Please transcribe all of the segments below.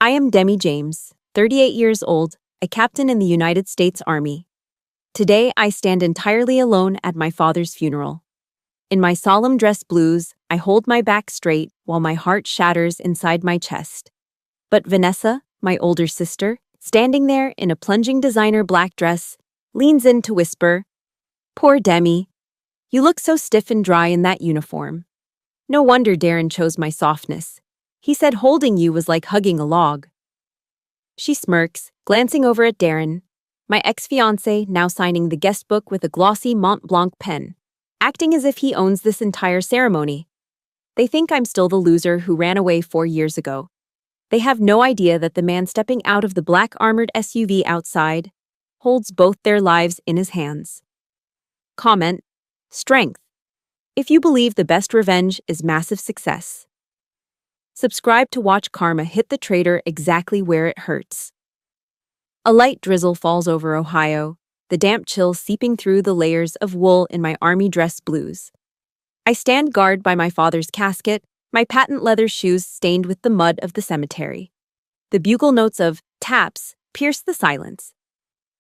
I am Demi James, 38 years old, a captain in the United States Army. Today, I stand entirely alone at my father's funeral. In my solemn dress blues, I hold my back straight while my heart shatters inside my chest. But Vanessa, my older sister, standing there in a plunging designer black dress, leans in to whisper, "Poor Demi, you look so stiff and dry in that uniform." No wonder Darren chose my softness. He said holding you was like hugging a log. She smirks, glancing over at Darren, my ex-fiancé now signing the guest book with a glossy Mont Blanc pen, acting as if he owns this entire ceremony. They think I'm still the loser who ran away 4 years ago. They have no idea that the man stepping out of the black armored SUV outside holds both their lives in his hands. Comment: strength. If you believe the best revenge is massive success. Subscribe to watch karma hit the traitor exactly where it hurts. A light drizzle falls over Ohio, the damp chill seeping through the layers of wool in my army dress blues. I stand guard by my father's casket, my patent leather shoes stained with the mud of the cemetery. The bugle notes of taps pierce the silence.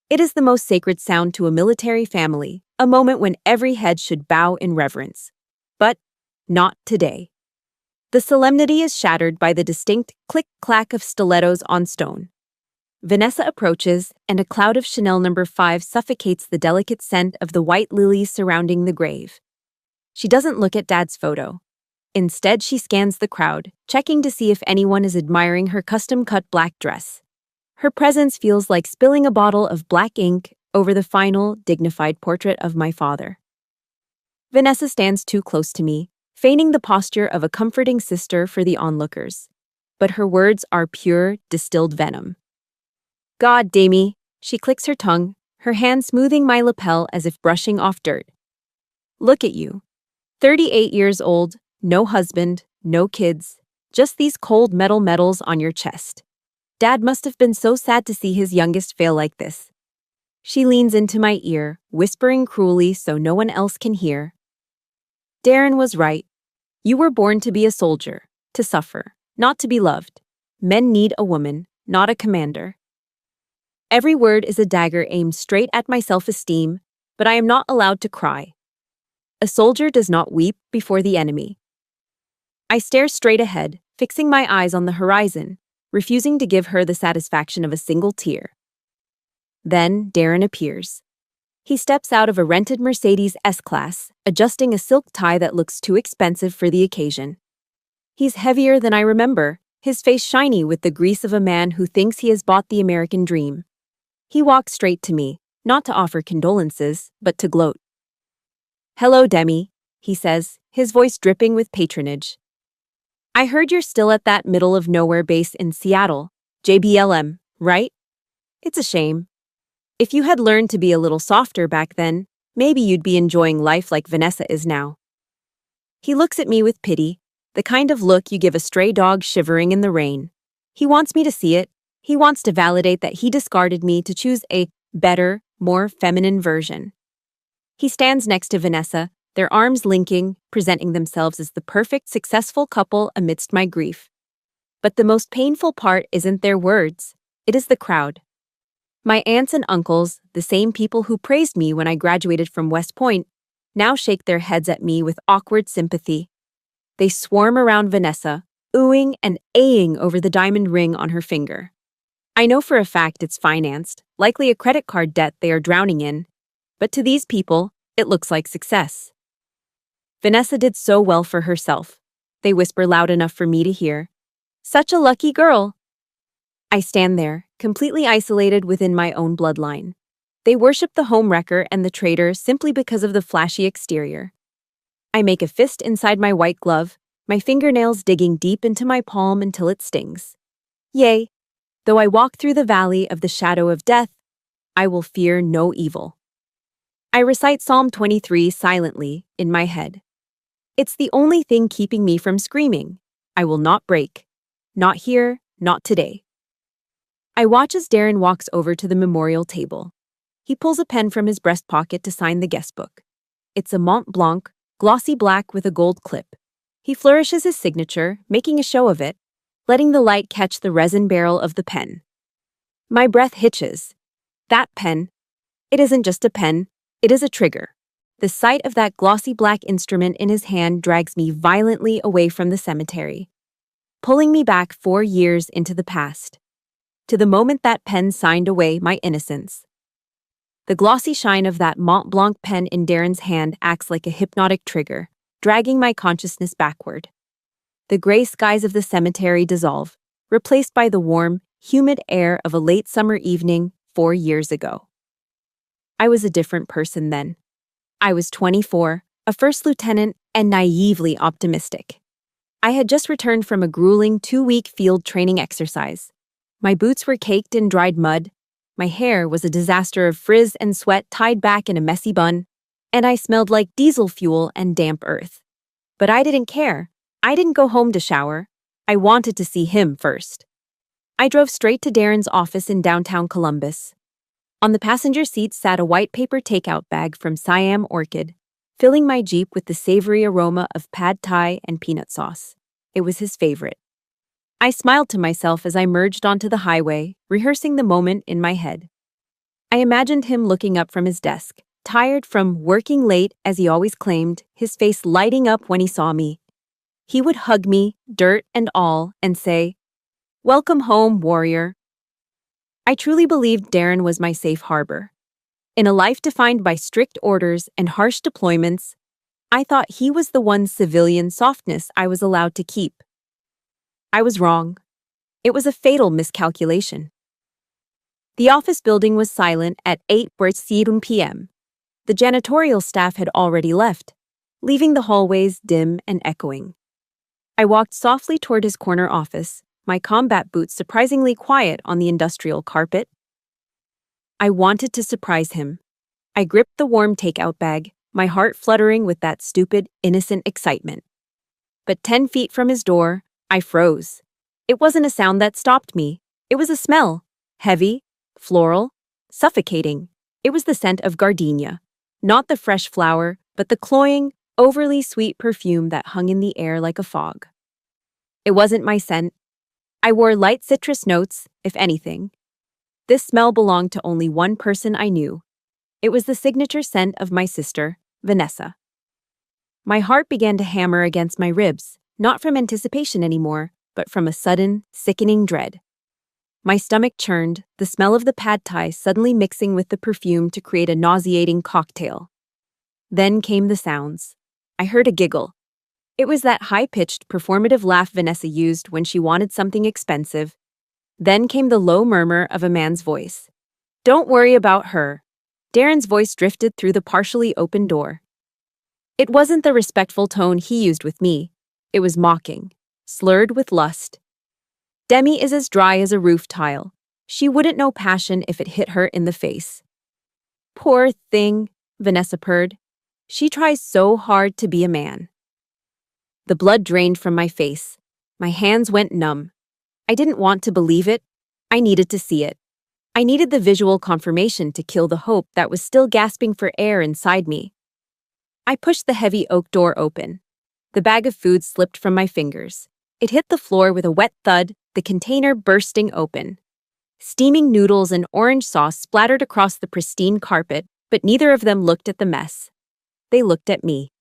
It is the most sacred sound to a military family, a moment when every head should bow in reverence. But not today. The solemnity is shattered by the distinct click-clack of stilettos on stone. Vanessa approaches, and a cloud of Chanel No. 5 suffocates the delicate scent of the white lilies surrounding the grave. She doesn't look at Dad's photo. Instead, she scans the crowd, checking to see if anyone is admiring her custom-cut black dress. Her presence feels like spilling a bottle of black ink over the final, dignified portrait of my father. Vanessa stands too close to me, feigning the posture of a comforting sister for the onlookers. But her words are pure, distilled venom. "God, Demi," she clicks her tongue, her hand smoothing my lapel as if brushing off dirt. "Look at you. 38 years old, no husband, no kids, just these cold metal medals on your chest. Dad must have been so sad to see his youngest fail like this." She leans into my ear, whispering cruelly so no one else can hear. "Darren was right. You were born to be a soldier, to suffer, not to be loved. Men need a woman, not a commander." Every word is a dagger aimed straight at my self-esteem, but I am not allowed to cry. A soldier does not weep before the enemy. I stare straight ahead, fixing my eyes on the horizon, refusing to give her the satisfaction of a single tear. Then Darren appears. He steps out of a rented Mercedes S-Class, adjusting a silk tie that looks too expensive for the occasion. He's heavier than I remember, his face shiny with the grease of a man who thinks he has bought the American dream. He walks straight to me, not to offer condolences, but to gloat. "Hello, Demi," he says, his voice dripping with patronage. "I heard you're still at that middle-of-nowhere base in Seattle, JBLM, right? It's a shame. If you had learned to be a little softer back then, maybe you'd be enjoying life like Vanessa is now." He looks at me with pity, the kind of look you give a stray dog shivering in the rain. He wants me to see it. He wants to validate that he discarded me to choose a better, more feminine version. He stands next to Vanessa, their arms linking, presenting themselves as the perfect, successful couple amidst my grief. But the most painful part isn't their words. It is the crowd. My aunts and uncles, the same people who praised me when I graduated from West Point, now shake their heads at me with awkward sympathy. They swarm around Vanessa, oohing and aahing over the diamond ring on her finger. I know for a fact it's financed, likely a credit card debt they are drowning in, but to these people, it looks like success. "Vanessa did so well for herself," they whisper loud enough for me to hear. "Such a lucky girl." I stand there, completely isolated within my own bloodline. They worship the homewrecker and the traitor simply because of the flashy exterior. I make a fist inside my white glove, my fingernails digging deep into my palm until it stings. Yea, though I walk through the valley of the shadow of death, I will fear no evil. I recite Psalm 23 silently in my head. It's the only thing keeping me from screaming. I will not break. Not here, not today. I watch as Darren walks over to the memorial table. He pulls a pen from his breast pocket to sign the guest book. It's a Mont Blanc, glossy black with a gold clip. He flourishes his signature, making a show of it, letting the light catch the resin barrel of the pen. My breath hitches. That pen. It isn't just a pen, it is a trigger. The sight of that glossy black instrument in his hand drags me violently away from the cemetery, pulling me back 4 years into the past, to the moment that pen signed away my innocence. The glossy shine of that Mont Blanc pen in Darren's hand acts like a hypnotic trigger, dragging my consciousness backward. The gray skies of the cemetery dissolve, replaced by the warm, humid air of a late summer evening 4 years ago. I was a different person then. I was 24, a first lieutenant, and naively optimistic. I had just returned from a grueling 2-week field training exercise. My boots were caked in dried mud, my hair was a disaster of frizz and sweat tied back in a messy bun, and I smelled like diesel fuel and damp earth. But I didn't care. I didn't go home to shower. I wanted to see him first. I drove straight to Darren's office in downtown Columbus. On the passenger seat sat a white paper takeout bag from Siam Orchid, filling my Jeep with the savory aroma of pad thai and peanut sauce. It was his favorite. I smiled to myself as I merged onto the highway, rehearsing the moment in my head. I imagined him looking up from his desk, tired from working late as he always claimed, his face lighting up when he saw me. He would hug me, dirt and all, and say, "Welcome home, warrior." I truly believed Darren was my safe harbor. In a life defined by strict orders and harsh deployments, I thought he was the one civilian softness I was allowed to keep. I was wrong. It was a fatal miscalculation. The office building was silent at 8:07 p.m. The janitorial staff had already left, leaving the hallways dim and echoing. I walked softly toward his corner office, my combat boots surprisingly quiet on the industrial carpet. I wanted to surprise him. I gripped the warm takeout bag, my heart fluttering with that stupid, innocent excitement. But 10 feet from his door, I froze. It wasn't a sound that stopped me. It was a smell. Heavy, floral, suffocating. It was the scent of gardenia. Not the fresh flower, but the cloying, overly sweet perfume that hung in the air like a fog. It wasn't my scent. I wore light citrus notes, if anything. This smell belonged to only one person I knew. It was the signature scent of my sister, Vanessa. My heart began to hammer against my ribs, not from anticipation anymore, but from a sudden, sickening dread. My stomach churned, the smell of the pad thai suddenly mixing with the perfume to create a nauseating cocktail. Then came the sounds. I heard a giggle. It was that high-pitched, performative laugh Vanessa used when she wanted something expensive. Then came the low murmur of a man's voice. "Don't worry about her." Darren's voice drifted through the partially open door. It wasn't the respectful tone he used with me. It was mocking, slurred with lust. "Demi is as dry as a roof tile. She wouldn't know passion if it hit her in the face." "Poor thing," Vanessa purred. "She tries so hard to be a man." The blood drained from my face. My hands went numb. I didn't want to believe it. I needed to see it. I needed the visual confirmation to kill the hope that was still gasping for air inside me. I pushed the heavy oak door open. The bag of food slipped from my fingers. It hit the floor with a wet thud, the container bursting open. Steaming noodles and orange sauce splattered across the pristine carpet, but neither of them looked at the mess. They looked at me.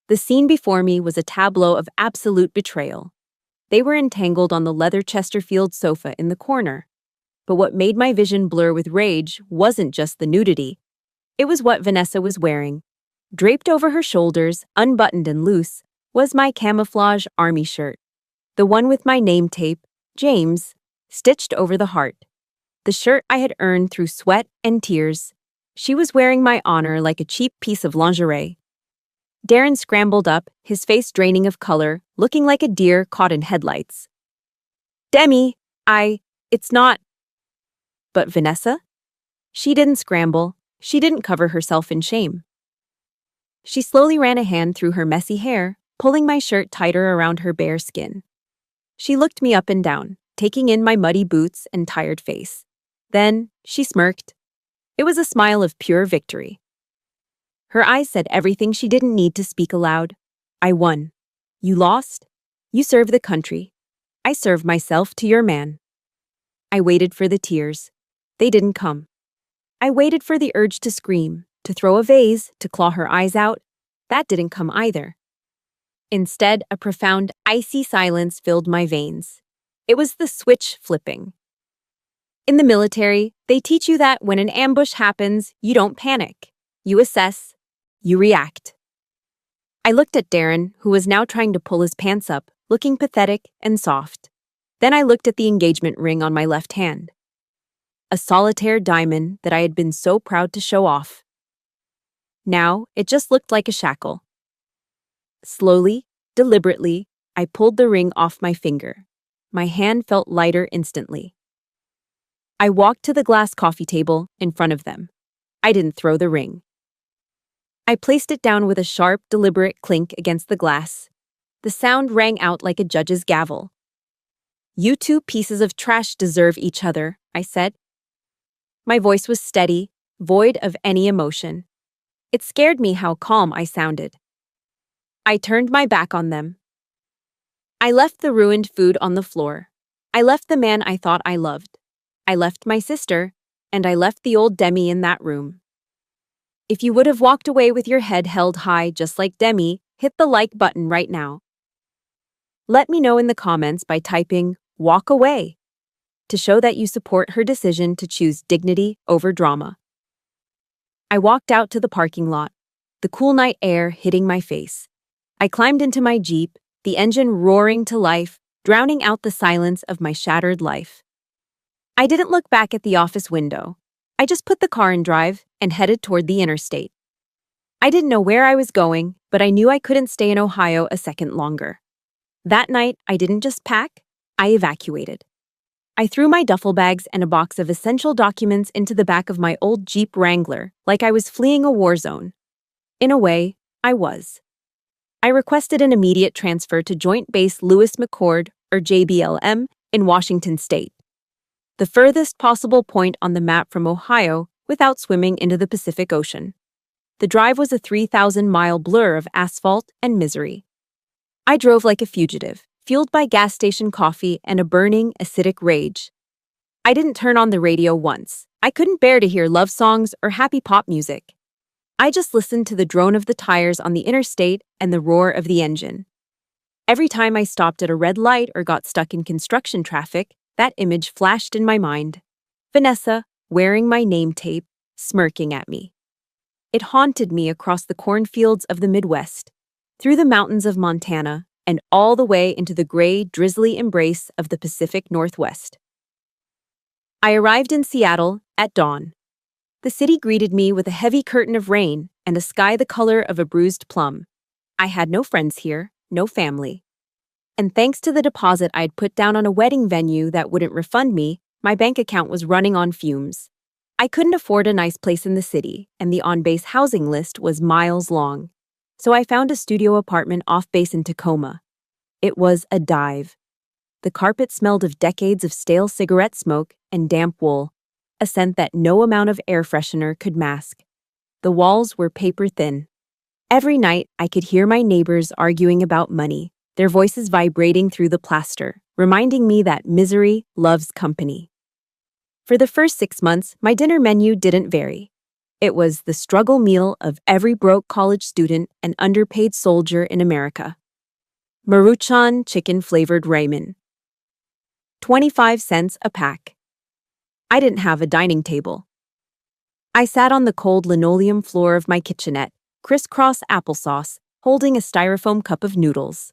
The scene before me was a tableau of absolute betrayal. They were entangled on the leather Chesterfield sofa in the corner. But what made my vision blur with rage wasn't just the nudity. It was what Vanessa was wearing. Draped over her shoulders, unbuttoned and loose, was my camouflage army shirt. The one with my name tape, James, stitched over the heart. The shirt I had earned through sweat and tears. She was wearing my honor like a cheap piece of lingerie. Darren scrambled up, his face draining of color, looking like a deer caught in headlights. "Demi, it's not..." But Vanessa? She didn't scramble. She didn't cover herself in shame. She slowly ran a hand through her messy hair, pulling my shirt tighter around her bare skin. She looked me up and down, taking in my muddy boots and tired face. Then she smirked. It was a smile of pure victory. Her eyes said everything she didn't need to speak aloud. "I won. You lost. You serve the country." I serve myself to your man. I waited for the tears. They didn't come. I waited for the urge to scream, to throw a vase, to claw her eyes out. That didn't come either. Instead, a profound, icy silence filled my veins. It was the switch flipping. In the military, they teach you that when an ambush happens, you don't panic. You assess. You react. I looked at Darren, who was now trying to pull his pants up, looking pathetic and soft. Then I looked at the engagement ring on my left hand. A solitaire diamond that I had been so proud to show off. Now, it just looked like a shackle. Slowly, deliberately, I pulled the ring off my finger. My hand felt lighter instantly. I walked to the glass coffee table in front of them. I didn't throw the ring. I placed it down with a sharp, deliberate clink against the glass. The sound rang out like a judge's gavel. "You two pieces of trash deserve each other," I said. My voice was steady, void of any emotion. It scared me how calm I sounded. I turned my back on them. I left the ruined food on the floor. I left the man I thought I loved. I left my sister, and I left the old Demi in that room. If you would have walked away with your head held high just like Demi, hit the like button right now. Let me know in the comments by typing "walk away" to show that you support her decision to choose dignity over drama. I walked out to the parking lot, the cool night air hitting my face. I climbed into my Jeep, the engine roaring to life, drowning out the silence of my shattered life. I didn't look back at the office window. I just put the car in drive and headed toward the interstate. I didn't know where I was going, but I knew I couldn't stay in Ohio a second longer. That night, I didn't just pack, I evacuated. I threw my duffel bags and a box of essential documents into the back of my old Jeep Wrangler, like I was fleeing a war zone. In a way, I was. I requested an immediate transfer to Joint Base Lewis McChord, or JBLM, in Washington State, the furthest possible point on the map from Ohio without swimming into the Pacific Ocean. The drive was a 3,000-mile blur of asphalt and misery. I drove like a fugitive, fueled by gas station coffee and a burning, acidic rage. I didn't turn on the radio once. I couldn't bear to hear love songs or happy pop music. I just listened to the drone of the tires on the interstate and the roar of the engine. Every time I stopped at a red light or got stuck in construction traffic, that image flashed in my mind. Vanessa, wearing my name tape, smirking at me. It haunted me across the cornfields of the Midwest, through the mountains of Montana, and all the way into the gray, drizzly embrace of the Pacific Northwest. I arrived in Seattle at dawn. The city greeted me with a heavy curtain of rain and a sky the color of a bruised plum. I had no friends here, no family. And thanks to the deposit I'd put down on a wedding venue that wouldn't refund me, my bank account was running on fumes. I couldn't afford a nice place in the city, and the on-base housing list was miles long. So I found a studio apartment off-base in Tacoma. It was a dive. The carpet smelled of decades of stale cigarette smoke and damp wool, a scent that no amount of air freshener could mask. The walls were paper thin. Every night, I could hear my neighbors arguing about money, their voices vibrating through the plaster, reminding me that misery loves company. For the first 6 months, my dinner menu didn't vary. It was the struggle meal of every broke college student and underpaid soldier in America. Maruchan chicken-flavored ramen. 25 cents a pack. I didn't have a dining table. I sat on the cold linoleum floor of my kitchenette, crisscross applesauce, holding a styrofoam cup of noodles.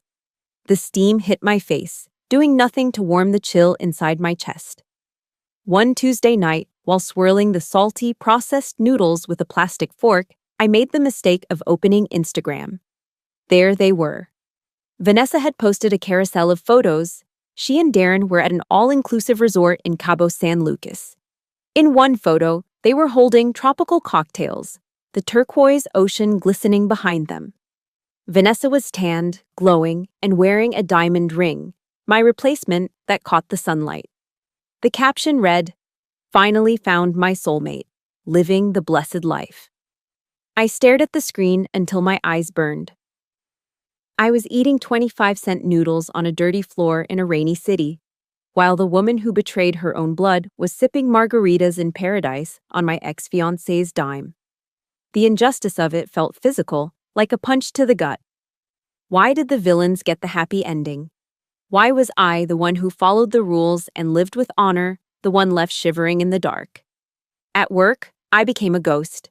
The steam hit my face, doing nothing to warm the chill inside my chest. One Tuesday night, while swirling the salty, processed noodles with a plastic fork, I made the mistake of opening Instagram. There they were. Vanessa had posted a carousel of photos. She and Darren were at an all-inclusive resort in Cabo San Lucas. In one photo, they were holding tropical cocktails, the turquoise ocean glistening behind them. Vanessa was tanned, glowing, and wearing a diamond ring, my replacement that caught the sunlight. The caption read, "Finally found my soulmate, living the blessed life." I stared at the screen until my eyes burned. I was eating 25-cent noodles on a dirty floor in a rainy city, while the woman who betrayed her own blood was sipping margaritas in paradise on my ex-fiancé's dime. The injustice of it felt physical, like a punch to the gut. Why did the villains get the happy ending? Why was I, the one who followed the rules and lived with honor, the one left shivering in the dark? At work, I became a ghost.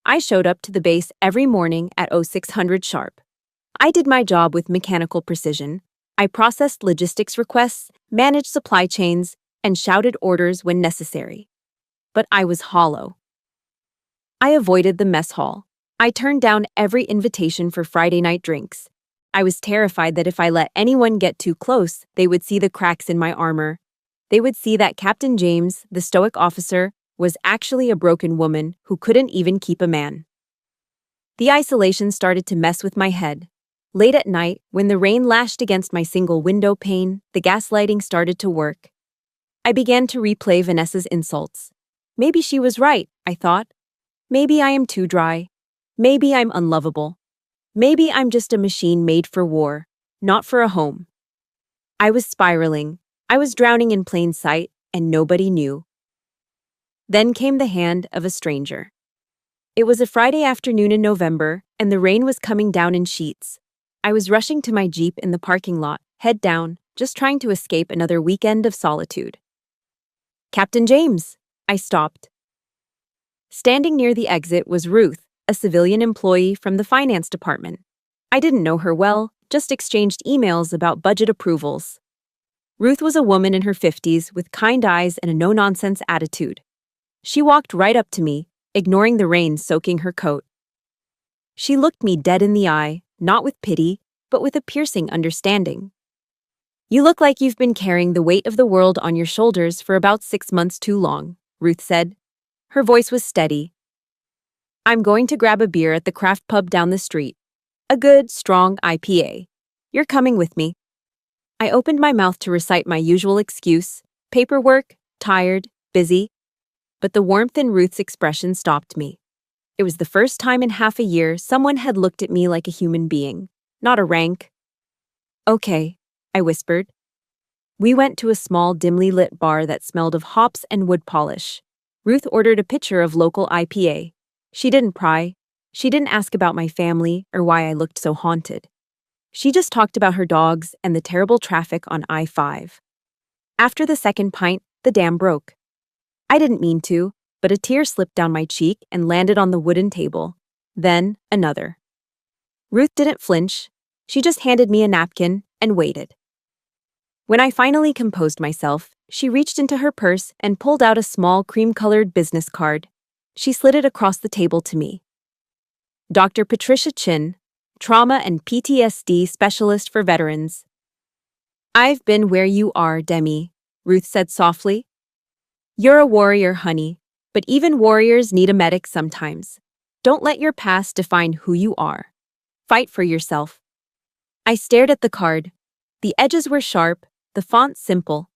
I showed up to the base every morning at 0600 sharp. I did my job with mechanical precision. I processed logistics requests, managed supply chains, and shouted orders when necessary. But I was hollow. I avoided the mess hall. I turned down every invitation for Friday night drinks. I was terrified that if I let anyone get too close, they would see the cracks in my armor. They would see that Captain James, the stoic officer, was actually a broken woman who couldn't even keep a man. The isolation started to mess with my head. Late at night, when the rain lashed against my single window pane, the gaslighting started to work. I began to replay Vanessa's insults. Maybe she was right, I thought. Maybe I am too dry. Maybe I'm unlovable. Maybe I'm just a machine made for war, not for a home. I was spiraling. I was drowning in plain sight, and nobody knew. Then came the hand of a stranger. It was a Friday afternoon in November, and the rain was coming down in sheets. I was rushing to my Jeep in the parking lot, head down, just trying to escape another weekend of solitude. "Captain James!" I stopped. Standing near the exit was Ruth, a civilian employee from the finance department. I didn't know her well, just exchanged emails about budget approvals. Ruth was a woman in her 50s with kind eyes and a no-nonsense attitude. She walked right up to me, ignoring the rain soaking her coat. She looked me dead in the eye, not with pity, but with a piercing understanding. "You look like you've been carrying the weight of the world on your shoulders for about 6 months too long," Ruth said. Her voice was steady. "I'm going to grab a beer at the craft pub down the street. A good, strong IPA. You're coming with me." I opened my mouth to recite my usual excuse: paperwork, tired, busy. But the warmth in Ruth's expression stopped me. It was the first time in half a year someone had looked at me like a human being, not a rank. "Okay," I whispered. We went to a small, dimly lit bar that smelled of hops and wood polish. Ruth ordered a pitcher of local IPA. She didn't pry. She didn't ask about my family or why I looked so haunted. She just talked about her dogs and the terrible traffic on I-5. After the second pint, the dam broke. I didn't mean to, but a tear slipped down my cheek and landed on the wooden table. Then, another. Ruth didn't flinch. She just handed me a napkin and waited. When I finally composed myself, she reached into her purse and pulled out a small cream-colored business card. She slid it across the table to me. "Dr. Patricia Chin, Trauma and PTSD Specialist for Veterans." "I've been where you are, Demi," Ruth said softly. "You're a warrior, honey, but even warriors need a medic sometimes. Don't let your past define who you are. Fight for yourself." I stared at the card. The edges were sharp, the font simple.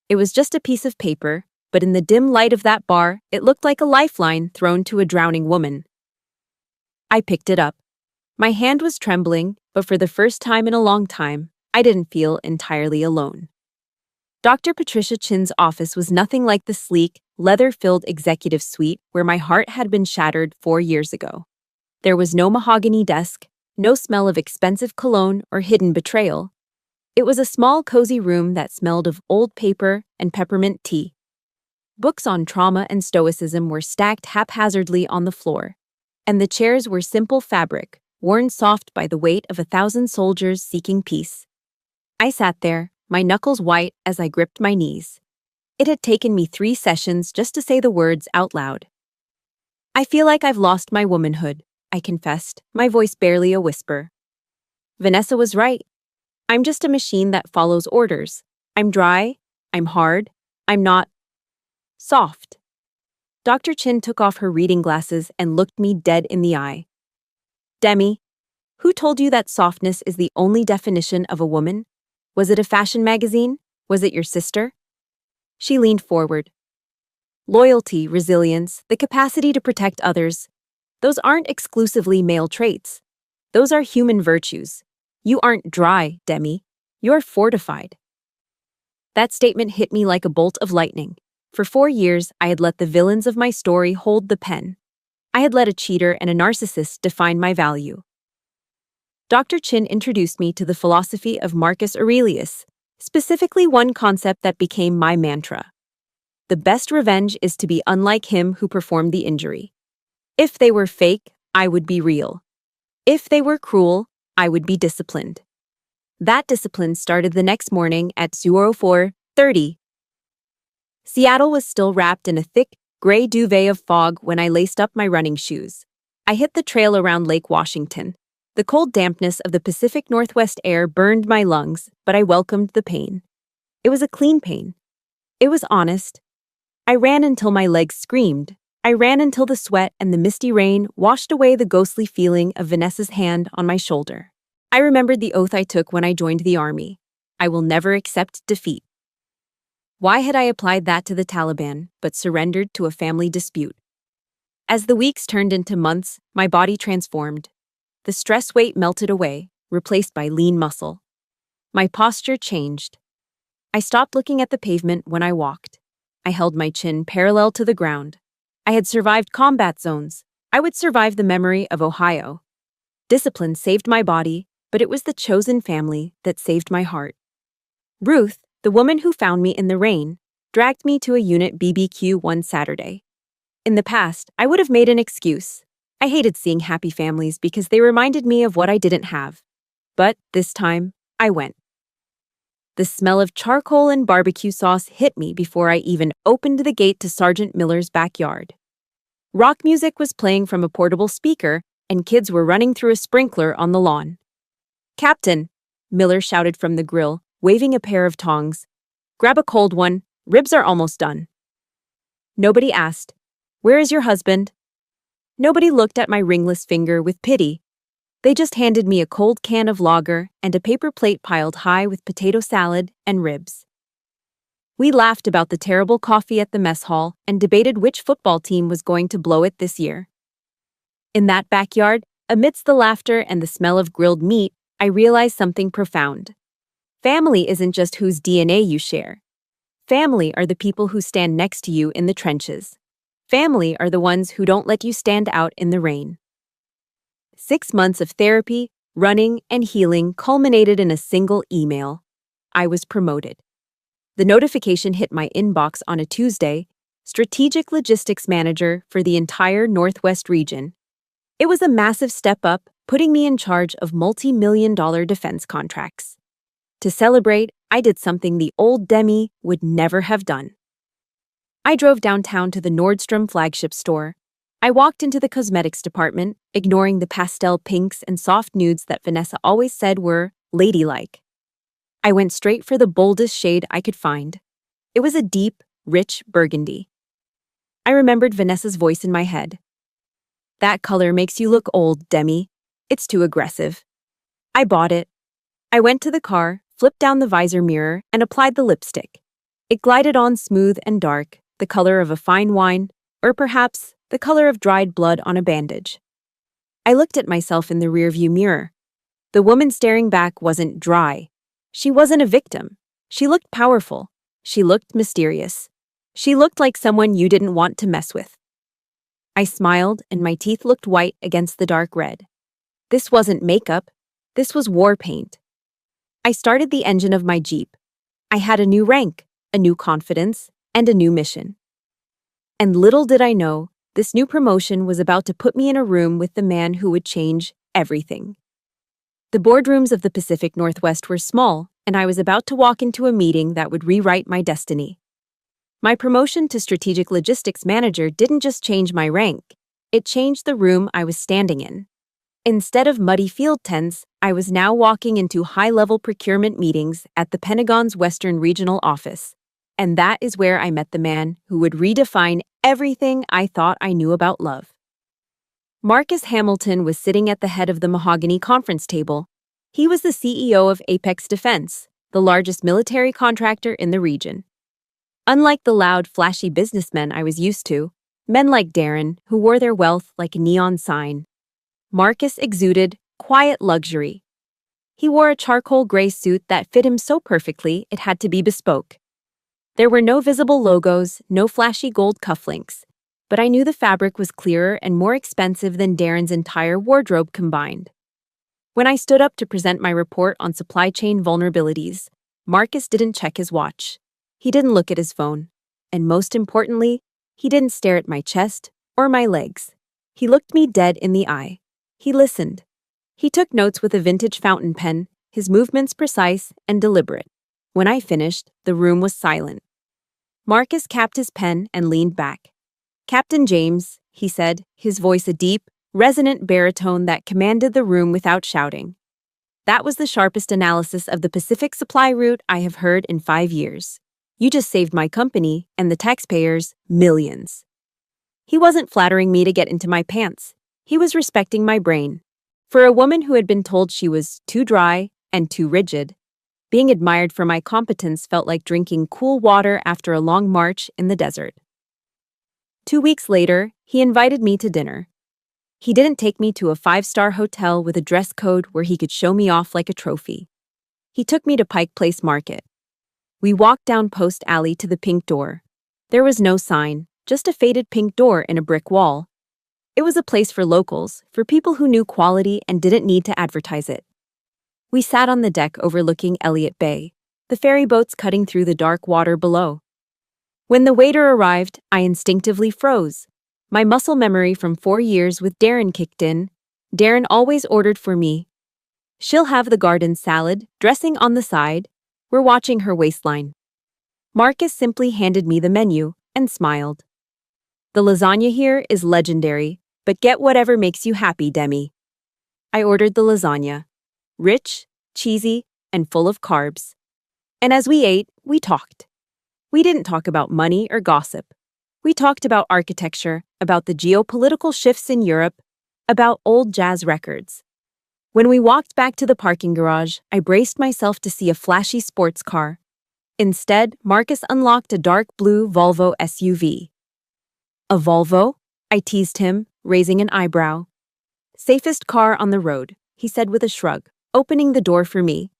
It was just a piece of paper, but in the dim light of that bar, it looked like a lifeline thrown to a drowning woman. I picked it up. My hand was trembling, but for the first time in a long time, I didn't feel entirely alone. Dr. Patricia Chin's office was nothing like the sleek, leather-filled executive suite where my heart had been shattered 4 years ago. There was no mahogany desk, no smell of expensive cologne or hidden betrayal. It was a small, cozy room that smelled of old paper and peppermint tea. Books on trauma and stoicism were stacked haphazardly on the floor, and the chairs were simple fabric, worn soft by the weight of 1,000 soldiers seeking peace. I sat there, my knuckles white as I gripped my knees. It had taken me 3 sessions just to say the words out loud. "I feel like I've lost my womanhood," I confessed, my voice barely a whisper. Vanessa was right. I'm just a machine that follows orders. I'm dry, I'm hard, I'm not soft. Dr. Chin took off her reading glasses and looked me dead in the eye. "Demi, who told you that softness is the only definition of a woman? Was it a fashion magazine? Was it your sister?" She leaned forward. "Loyalty, resilience, the capacity to protect others. Those aren't exclusively male traits. Those are human virtues. You aren't dry, Demi. You're fortified. That statement hit me like a bolt of lightning. For 4 years, I had let the villains of my story hold the pen. I had let a cheater and a narcissist define my value. Dr. Chin introduced me to the philosophy of Marcus Aurelius, specifically one concept that became my mantra. The best revenge is to be unlike him who performed the injury. If they were fake, I would be real. If they were cruel, I would be disciplined. That discipline started the next morning at 04:30. Seattle was still wrapped in a thick, gray duvet of fog when I laced up my running shoes. I hit the trail around Lake Washington. The cold dampness of the Pacific Northwest air burned my lungs, but I welcomed the pain. It was a clean pain. It was honest. I ran until my legs screamed. I ran until the sweat and the misty rain washed away the ghostly feeling of Vanessa's hand on my shoulder. I remembered the oath I took when I joined the army. I will never accept defeat. Why had I applied that to the Taliban, but surrendered to a family dispute? As the weeks turned into months, my body transformed. The stress weight melted away, replaced by lean muscle. My posture changed. I stopped looking at the pavement when I walked. I held my chin parallel to the ground. I had survived combat zones. I would survive the memory of Ohio. Discipline saved my body, but it was the chosen family that saved my heart. Ruth, the woman who found me in the rain, dragged me to a unit BBQ one Saturday. In the past, I would have made an excuse. I hated seeing happy families because they reminded me of what I didn't have. But this time, I went. The smell of charcoal and barbecue sauce hit me before I even opened the gate to Sergeant Miller's backyard. Rock music was playing from a portable speaker, and kids were running through a sprinkler on the lawn. "Captain," Miller shouted from the grill, waving a pair of tongs. "Grab a cold one, ribs are almost done." Nobody asked, "Where is your husband?" Nobody looked at my ringless finger with pity. They just handed me a cold can of lager and a paper plate piled high with potato salad and ribs. We laughed about the terrible coffee at the mess hall and debated which football team was going to blow it this year. In that backyard, amidst the laughter and the smell of grilled meat, I realized something profound. Family isn't just whose DNA you share. Family are the people who stand next to you in the trenches. Family are the ones who don't let you stand out in the rain. 6 months of therapy, running, and healing culminated in a single email. I was promoted. The notification hit my inbox on a Tuesday: Strategic Logistics Manager for the entire Northwest region. It was a massive step up, putting me in charge of multi-million-dollar defense contracts. To celebrate, I did something the old Demi would never have done. I drove downtown to the Nordstrom flagship store. I walked into the cosmetics department, ignoring the pastel pinks and soft nudes that Vanessa always said were ladylike. I went straight for the boldest shade I could find. It was a deep, rich burgundy. I remembered Vanessa's voice in my head. "That color makes you look old, Demi. It's too aggressive." I bought it. I went to the car, flipped down the visor mirror, and applied the lipstick. It glided on smooth and dark, the color of a fine wine, or perhaps the color of dried blood on a bandage. I looked at myself in the rearview mirror. The woman staring back wasn't dry. She wasn't a victim. She looked powerful. She looked mysterious. She looked like someone you didn't want to mess with. I smiled, and my teeth looked white against the dark red. This wasn't makeup. This was war paint. I started the engine of my Jeep. I had a new rank, a new confidence, and a new mission. And little did I know, this new promotion was about to put me in a room with the man who would change everything. The boardrooms of the Pacific Northwest were small, and I was about to walk into a meeting that would rewrite my destiny. My promotion to Strategic Logistics Manager didn't just change my rank, it changed the room I was standing in. Instead of muddy field tents, I was now walking into high-level procurement meetings at the Pentagon's Western Regional Office. And that is where I met the man who would redefine everything I thought I knew about love. Marcus Hamilton was sitting at the head of the mahogany conference table. He was the CEO of Apex Defense, the largest military contractor in the region. Unlike the loud, flashy businessmen I was used to, men like Darren, who wore their wealth like a neon sign, Marcus exuded quiet luxury. He wore a charcoal gray suit that fit him so perfectly it had to be bespoke. There were no visible logos, no flashy gold cufflinks, but I knew the fabric was clearer and more expensive than Darren's entire wardrobe combined. When I stood up to present my report on supply chain vulnerabilities, Marcus didn't check his watch. He didn't look at his phone. And most importantly, he didn't stare at my chest or my legs. He looked me dead in the eye. He listened. He took notes with a vintage fountain pen, his movements precise and deliberate. When I finished, the room was silent. Marcus capped his pen and leaned back. "Captain James," he said, his voice a deep, resonant baritone that commanded the room without shouting. "That was the sharpest analysis of the Pacific supply route I have heard in 5 years. You just saved my company and the taxpayers millions." He wasn't flattering me to get into my pants. He was respecting my brain. For a woman who had been told she was too dry and too rigid, being admired for my competence felt like drinking cool water after a long march in the desert. 2 weeks later, he invited me to dinner. He didn't take me to a 5-star hotel with a dress code where he could show me off like a trophy. He took me to Pike Place Market. We walked down Post Alley to the pink door. There was no sign, just a faded pink door in a brick wall. It was a place for locals, for people who knew quality and didn't need to advertise it. We sat on the deck overlooking Elliott Bay, the ferry boats cutting through the dark water below. When the waiter arrived, I instinctively froze. My muscle memory from 4 years with Darren kicked in. Darren always ordered for me. "She'll have the garden salad, dressing on the side." We're watching her waistline. Marcus simply handed me the menu and smiled. "The lasagna here is legendary, but get whatever makes you happy, Demi." I ordered the lasagna. Rich, cheesy, and full of carbs. And as we ate, we talked. We didn't talk about money or gossip. We talked about architecture, about the geopolitical shifts in Europe, about old jazz records. When we walked back to the parking garage, I braced myself to see a flashy sports car. Instead, Marcus unlocked a dark blue Volvo SUV. "A Volvo?" I teased him, raising an eyebrow. "Safest car on the road," he said with a shrug, opening the door for me.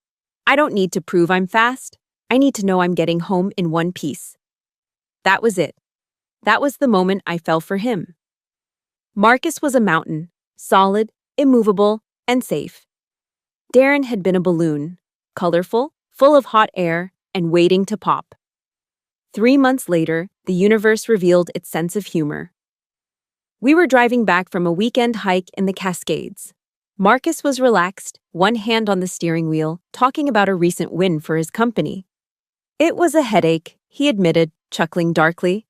"I don't need to prove I'm fast. I need to know I'm getting home in one piece." That was it. That was the moment I fell for him. Marcus was a mountain, solid, immovable, and safe. Darren had been a balloon, colorful, full of hot air, and waiting to pop. 3 months later, the universe revealed its sense of humor. We were driving back from a weekend hike in the Cascades. Marcus was relaxed, one hand on the steering wheel, talking about a recent win for his company. "It was a headache," he admitted, chuckling darkly.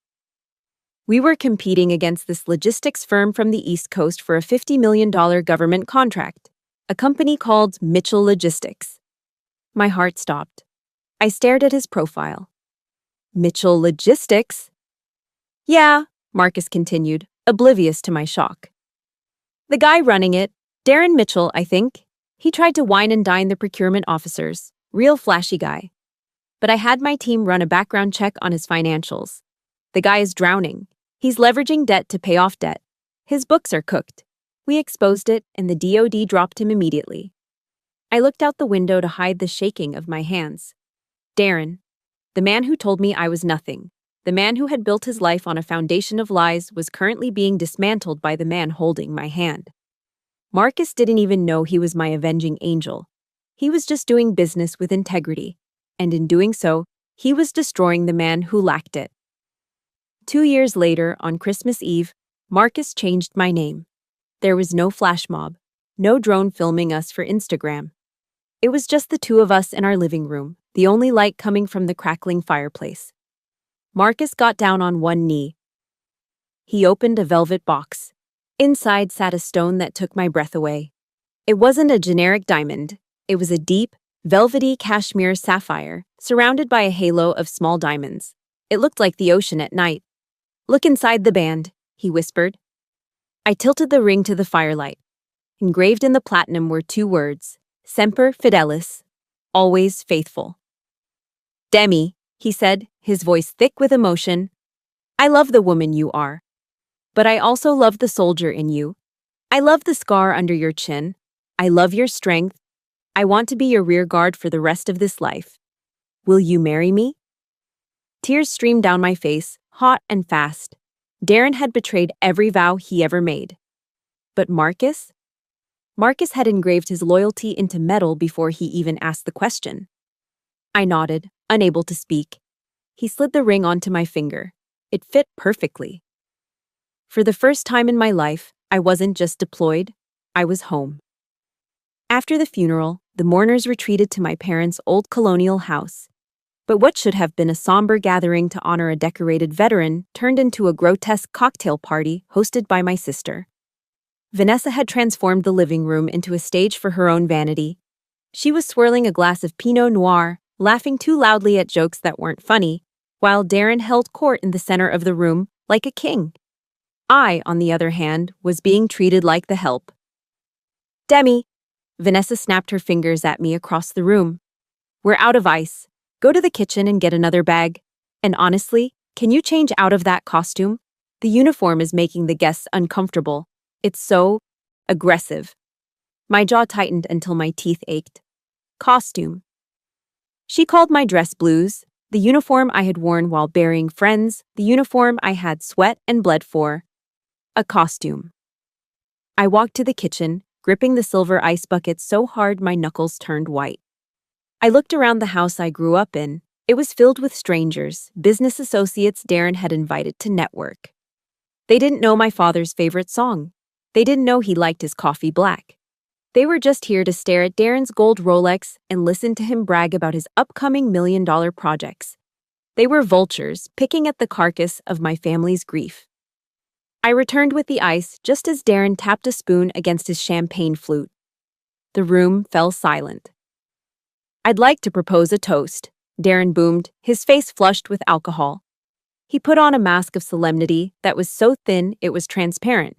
We were competing against this logistics firm from the East Coast for a $50 million government contract, a company called Mitchell Logistics. My heart stopped. I stared at his profile. "Mitchell Logistics?" "Yeah," Marcus continued, oblivious to my shock. "The guy running it, Darren Mitchell, I think. He tried to wine and dine the procurement officers. Real flashy guy. But I had my team run a background check on his financials. The guy is drowning. He's leveraging debt to pay off debt. His books are cooked. We exposed it, and the DOD dropped him immediately." I looked out the window to hide the shaking of my hands. Darren, the man who told me I was nothing, the man who had built his life on a foundation of lies, was currently being dismantled by the man holding my hand. Marcus didn't even know he was my avenging angel. He was just doing business with integrity, and in doing so, he was destroying the man who lacked it. 2 years later, on Christmas Eve, Marcus changed my name. There was no flash mob, no drone filming us for Instagram. It was just the two of us in our living room, the only light coming from the crackling fireplace. Marcus got down on one knee. He opened a velvet box. Inside sat a stone that took my breath away. It wasn't a generic diamond. It was a deep, velvety cashmere sapphire, surrounded by a halo of small diamonds. It looked like the ocean at night. "Look inside the band," he whispered. I tilted the ring to the firelight. Engraved in the platinum were 2 words, Semper Fidelis, always faithful. "Demi," he said, his voice thick with emotion, "I love the woman you are. But I also love the soldier in you. I love the scar under your chin. I love your strength. I want to be your rear guard for the rest of this life. Will you marry me? Tears streamed down my face, hot and fast. Darren had betrayed every vow he ever made. But Marcus? Marcus had engraved his loyalty into metal before he even asked the question. I nodded, unable to speak. He slid the ring onto my finger. It fit perfectly. For the first time in my life, I wasn't just deployed, I was home. After the funeral, the mourners retreated to my parents' old colonial house. But what should have been a somber gathering to honor a decorated veteran turned into a grotesque cocktail party hosted by my sister. Vanessa had transformed the living room into a stage for her own vanity. She was swirling a glass of Pinot Noir, laughing too loudly at jokes that weren't funny, while Darren held court in the center of the room like a king. I, on the other hand, was being treated like the help. Demi! Vanessa snapped her fingers at me across the room. We're out of ice. Go to the kitchen and get another bag. And honestly, can you change out of that costume? The uniform is making the guests uncomfortable. It's so aggressive. My jaw tightened until my teeth ached. Costume. She called my dress blues, the uniform I had worn while burying friends, the uniform I had sweat and bled for. A costume. I walked to the kitchen, gripping the silver ice bucket so hard my knuckles turned white. I looked around the house I grew up in. It was filled with strangers, business associates Darren had invited to network. They didn't know my father's favorite song. They didn't know he liked his coffee black. They were just here to stare at Darren's gold Rolex and listen to him brag about his upcoming million-dollar projects. They were vultures, picking at the carcass of my family's grief. I returned with the ice just as Darren tapped a spoon against his champagne flute. The room fell silent. I'd like to propose a toast, Darren boomed, his face flushed with alcohol. He put on a mask of solemnity that was so thin it was transparent.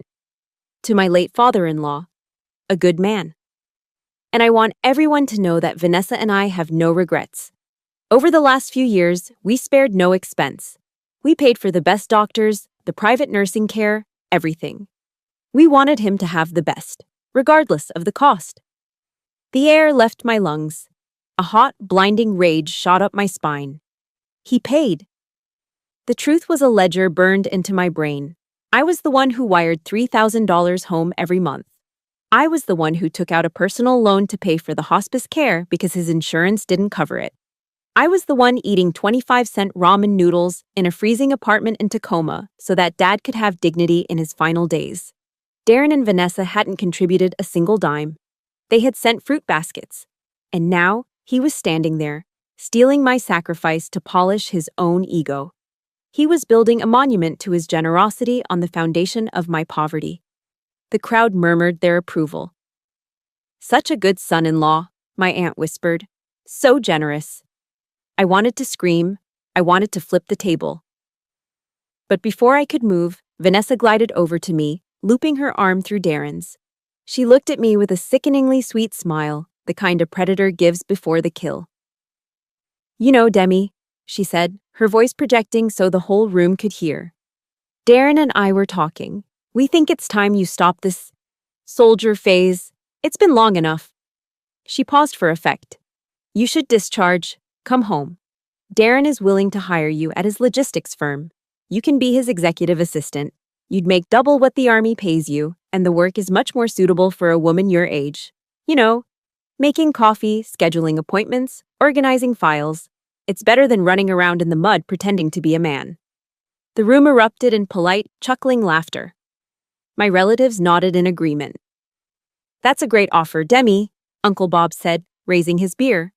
To my late father-in-law, a good man. And I want everyone to know that Vanessa and I have no regrets. Over the last few years, we spared no expense. We paid for the best doctors, the private nursing care, everything. We wanted him to have the best, regardless of the cost. The air left my lungs. A hot, blinding rage shot up my spine. He paid. The truth was a ledger burned into my brain. I was the one who wired $3,000 home every month. I was the one who took out a personal loan to pay for the hospice care because his insurance didn't cover it. I was the one eating 25-cent ramen noodles in a freezing apartment in Tacoma so that Dad could have dignity in his final days. Darren and Vanessa hadn't contributed a single dime. They had sent fruit baskets. And now, he was standing there, stealing my sacrifice to polish his own ego. He was building a monument to his generosity on the foundation of my poverty. The crowd murmured their approval. Such a good son-in-law, my aunt whispered. So generous. I wanted to scream. I wanted to flip the table. But before I could move, Vanessa glided over to me, looping her arm through Darren's. She looked at me with a sickeningly sweet smile, the kind a predator gives before the kill. You know, Demi, she said, her voice projecting so the whole room could hear. Darren and I were talking. We think it's time you stop this soldier phase. It's been long enough. She paused for effect. You should discharge. Come home. Darren is willing to hire you at his logistics firm. You can be his executive assistant. You'd make double what the Army pays you, and the work is much more suitable for a woman your age. You know, making coffee, scheduling appointments, organizing files. It's better than running around in the mud pretending to be a man. The room erupted in polite, chuckling laughter. My relatives nodded in agreement. That's a great offer, Demi, Uncle Bob said, raising his beer.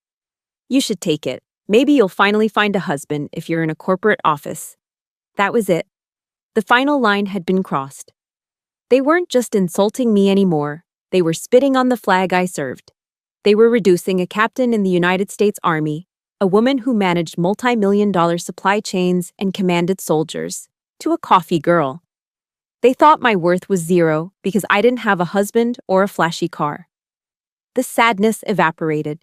You should take it. Maybe you'll finally find a husband if you're in a corporate office. That was it. The final line had been crossed. They weren't just insulting me anymore. They were spitting on the flag I served. They were reducing a captain in the United States Army, a woman who managed multi-million-dollar supply chains and commanded soldiers, to a coffee girl. They thought my worth was zero because I didn't have a husband or a flashy car. The sadness evaporated.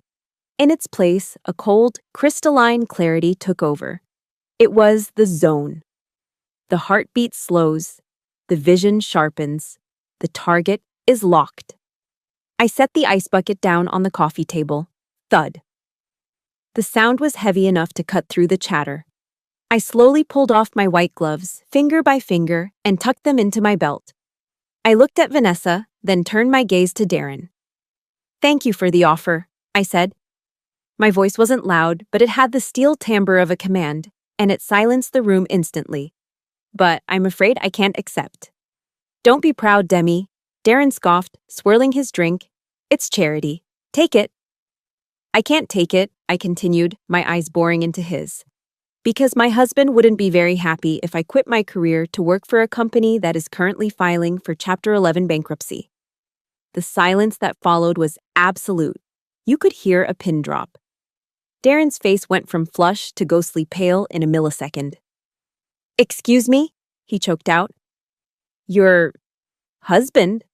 In its place, a cold, crystalline clarity took over. It was the zone. The heartbeat slows. The vision sharpens. The target is locked. I set the ice bucket down on the coffee table. Thud. The sound was heavy enough to cut through the chatter. I slowly pulled off my white gloves, finger by finger, and tucked them into my belt. I looked at Vanessa, then turned my gaze to Darren. "Thank you for the offer," I said. My voice wasn't loud, but it had the steel timbre of a command, and it silenced the room instantly. "But I'm afraid I can't accept." "Don't be proud, Demi," Darren scoffed, swirling his drink. "It's charity. Take it." "I can't take it," I continued, my eyes boring into his. "Because my husband wouldn't be very happy if I quit my career to work for a company that is currently filing for Chapter 11 bankruptcy." The silence that followed was absolute. You could hear a pin drop. Darren's face went from flush to ghostly pale in a millisecond. "Excuse me?" he choked out. "Your husband?"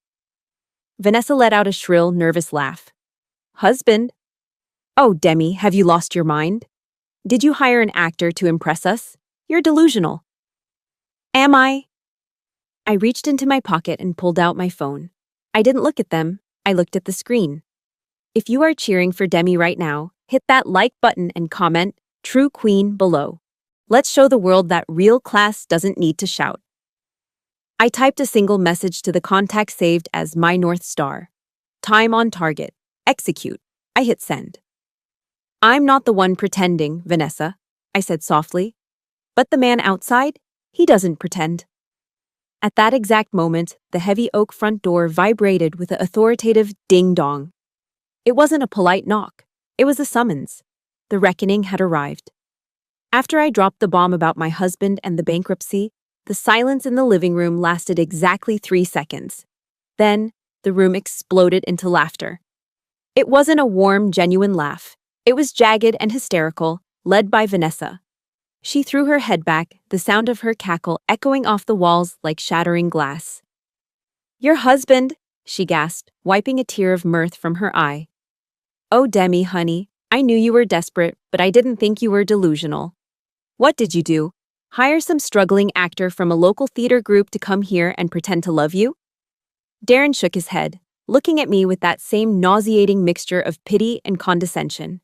Vanessa let out a shrill, nervous laugh. "Husband? Oh, Demi, have you lost your mind? Did you hire an actor to impress us? You're delusional." "Am I?" I reached into my pocket and pulled out my phone. I didn't look at them, I looked at the screen. If you are cheering for Demi right now, hit that like button and comment, "True Queen," below. Let's show the world that real class doesn't need to shout. I typed a single message to the contact saved as My North Star. Time on target. Execute. I hit send. "I'm not the one pretending, Vanessa," I said softly. "But the man outside, he doesn't pretend." At that exact moment, the heavy oak front door vibrated with an authoritative ding-dong. It wasn't a polite knock. It was a summons. The reckoning had arrived. After I dropped the bomb about my husband and the bankruptcy, the silence in the living room lasted exactly 3 seconds. Then, the room exploded into laughter. It wasn't a warm, genuine laugh. It was jagged and hysterical, led by Vanessa. She threw her head back, the sound of her cackle echoing off the walls like shattering glass. "Your husband," she gasped, wiping a tear of mirth from her eye. "Oh, Demi, honey, I knew you were desperate, but I didn't think you were delusional. What did you do? Hire some struggling actor from a local theater group to come here and pretend to love you?" Darren shook his head, looking at me with that same nauseating mixture of pity and condescension.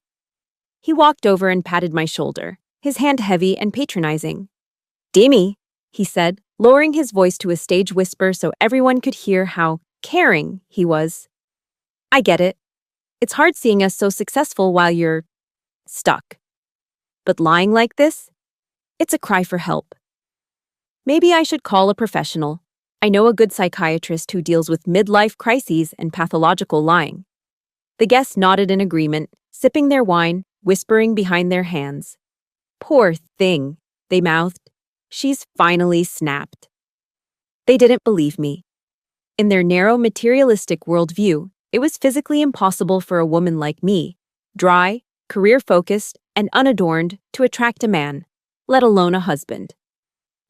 He walked over and patted my shoulder, his hand heavy and patronizing. "Demi," he said, lowering his voice to a stage whisper so everyone could hear how caring he was. "I get it. It's hard seeing us so successful while you're stuck. But lying like this? It's a cry for help. Maybe I should call a professional. I know a good psychiatrist who deals with midlife crises and pathological lying." The guests nodded in agreement, sipping their wine, whispering behind their hands. "Poor thing," they mouthed. "She's finally snapped." They didn't believe me. In their narrow materialistic worldview, it was physically impossible for a woman like me, dry, career-focused, and unadorned, to attract a man, let alone a husband.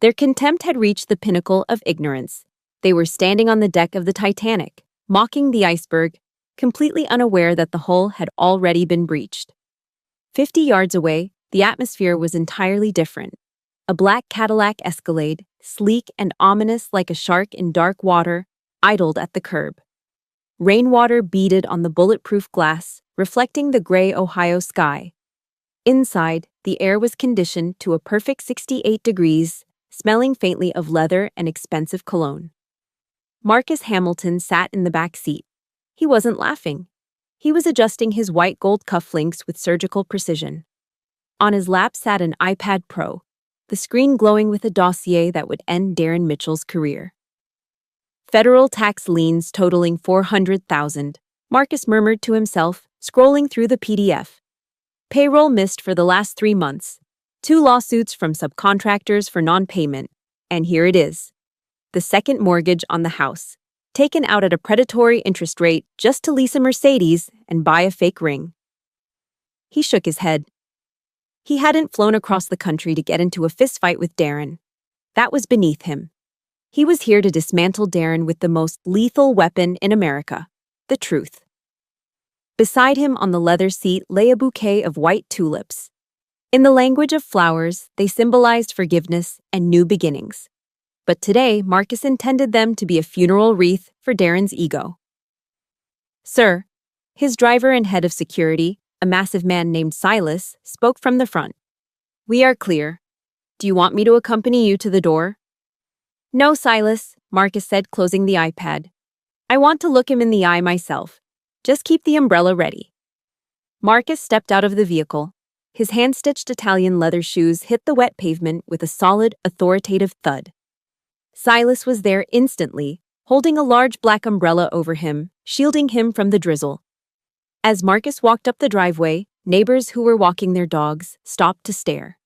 Their contempt had reached the pinnacle of ignorance. They were standing on the deck of the Titanic, mocking the iceberg, completely unaware that the hull had already been breached. 50 yards away, the atmosphere was entirely different. A black Cadillac Escalade, sleek and ominous like a shark in dark water, idled at the curb. Rainwater beaded on the bulletproof glass, reflecting the gray Ohio sky. Inside, the air was conditioned to a perfect 68 degrees, smelling faintly of leather and expensive cologne. Marcus Hamilton sat in the back seat. He wasn't laughing. He was adjusting his white gold cufflinks with surgical precision. On his lap sat an iPad Pro, the screen glowing with a dossier that would end Darren Mitchell's career. Federal tax liens totaling $400,000, Marcus murmured to himself, scrolling through the PDF. Payroll missed for the last 3 months, 2 lawsuits from subcontractors for non-payment, and here it is. The second mortgage on the house, taken out at a predatory interest rate just to lease a Mercedes and buy a fake ring. He shook his head. He hadn't flown across the country to get into a fistfight with Darren. That was beneath him. He was here to dismantle Darren with the most lethal weapon in America, the truth. Beside him on the leather seat lay a bouquet of white tulips. In the language of flowers, they symbolized forgiveness and new beginnings. But today, Marcus intended them to be a funeral wreath for Darren's ego. Sir, his driver and head of security, a massive man named Silas, spoke from the front. We are clear. Do you want me to accompany you to the door? No, Silas, Marcus said, closing the iPad. I want to look him in the eye myself. Just keep the umbrella ready. Marcus stepped out of the vehicle. His hand-stitched Italian leather shoes hit the wet pavement with a solid, authoritative thud. Silas was there instantly, holding a large black umbrella over him, shielding him from the drizzle. As Marcus walked up the driveway, neighbors who were walking their dogs stopped to stare.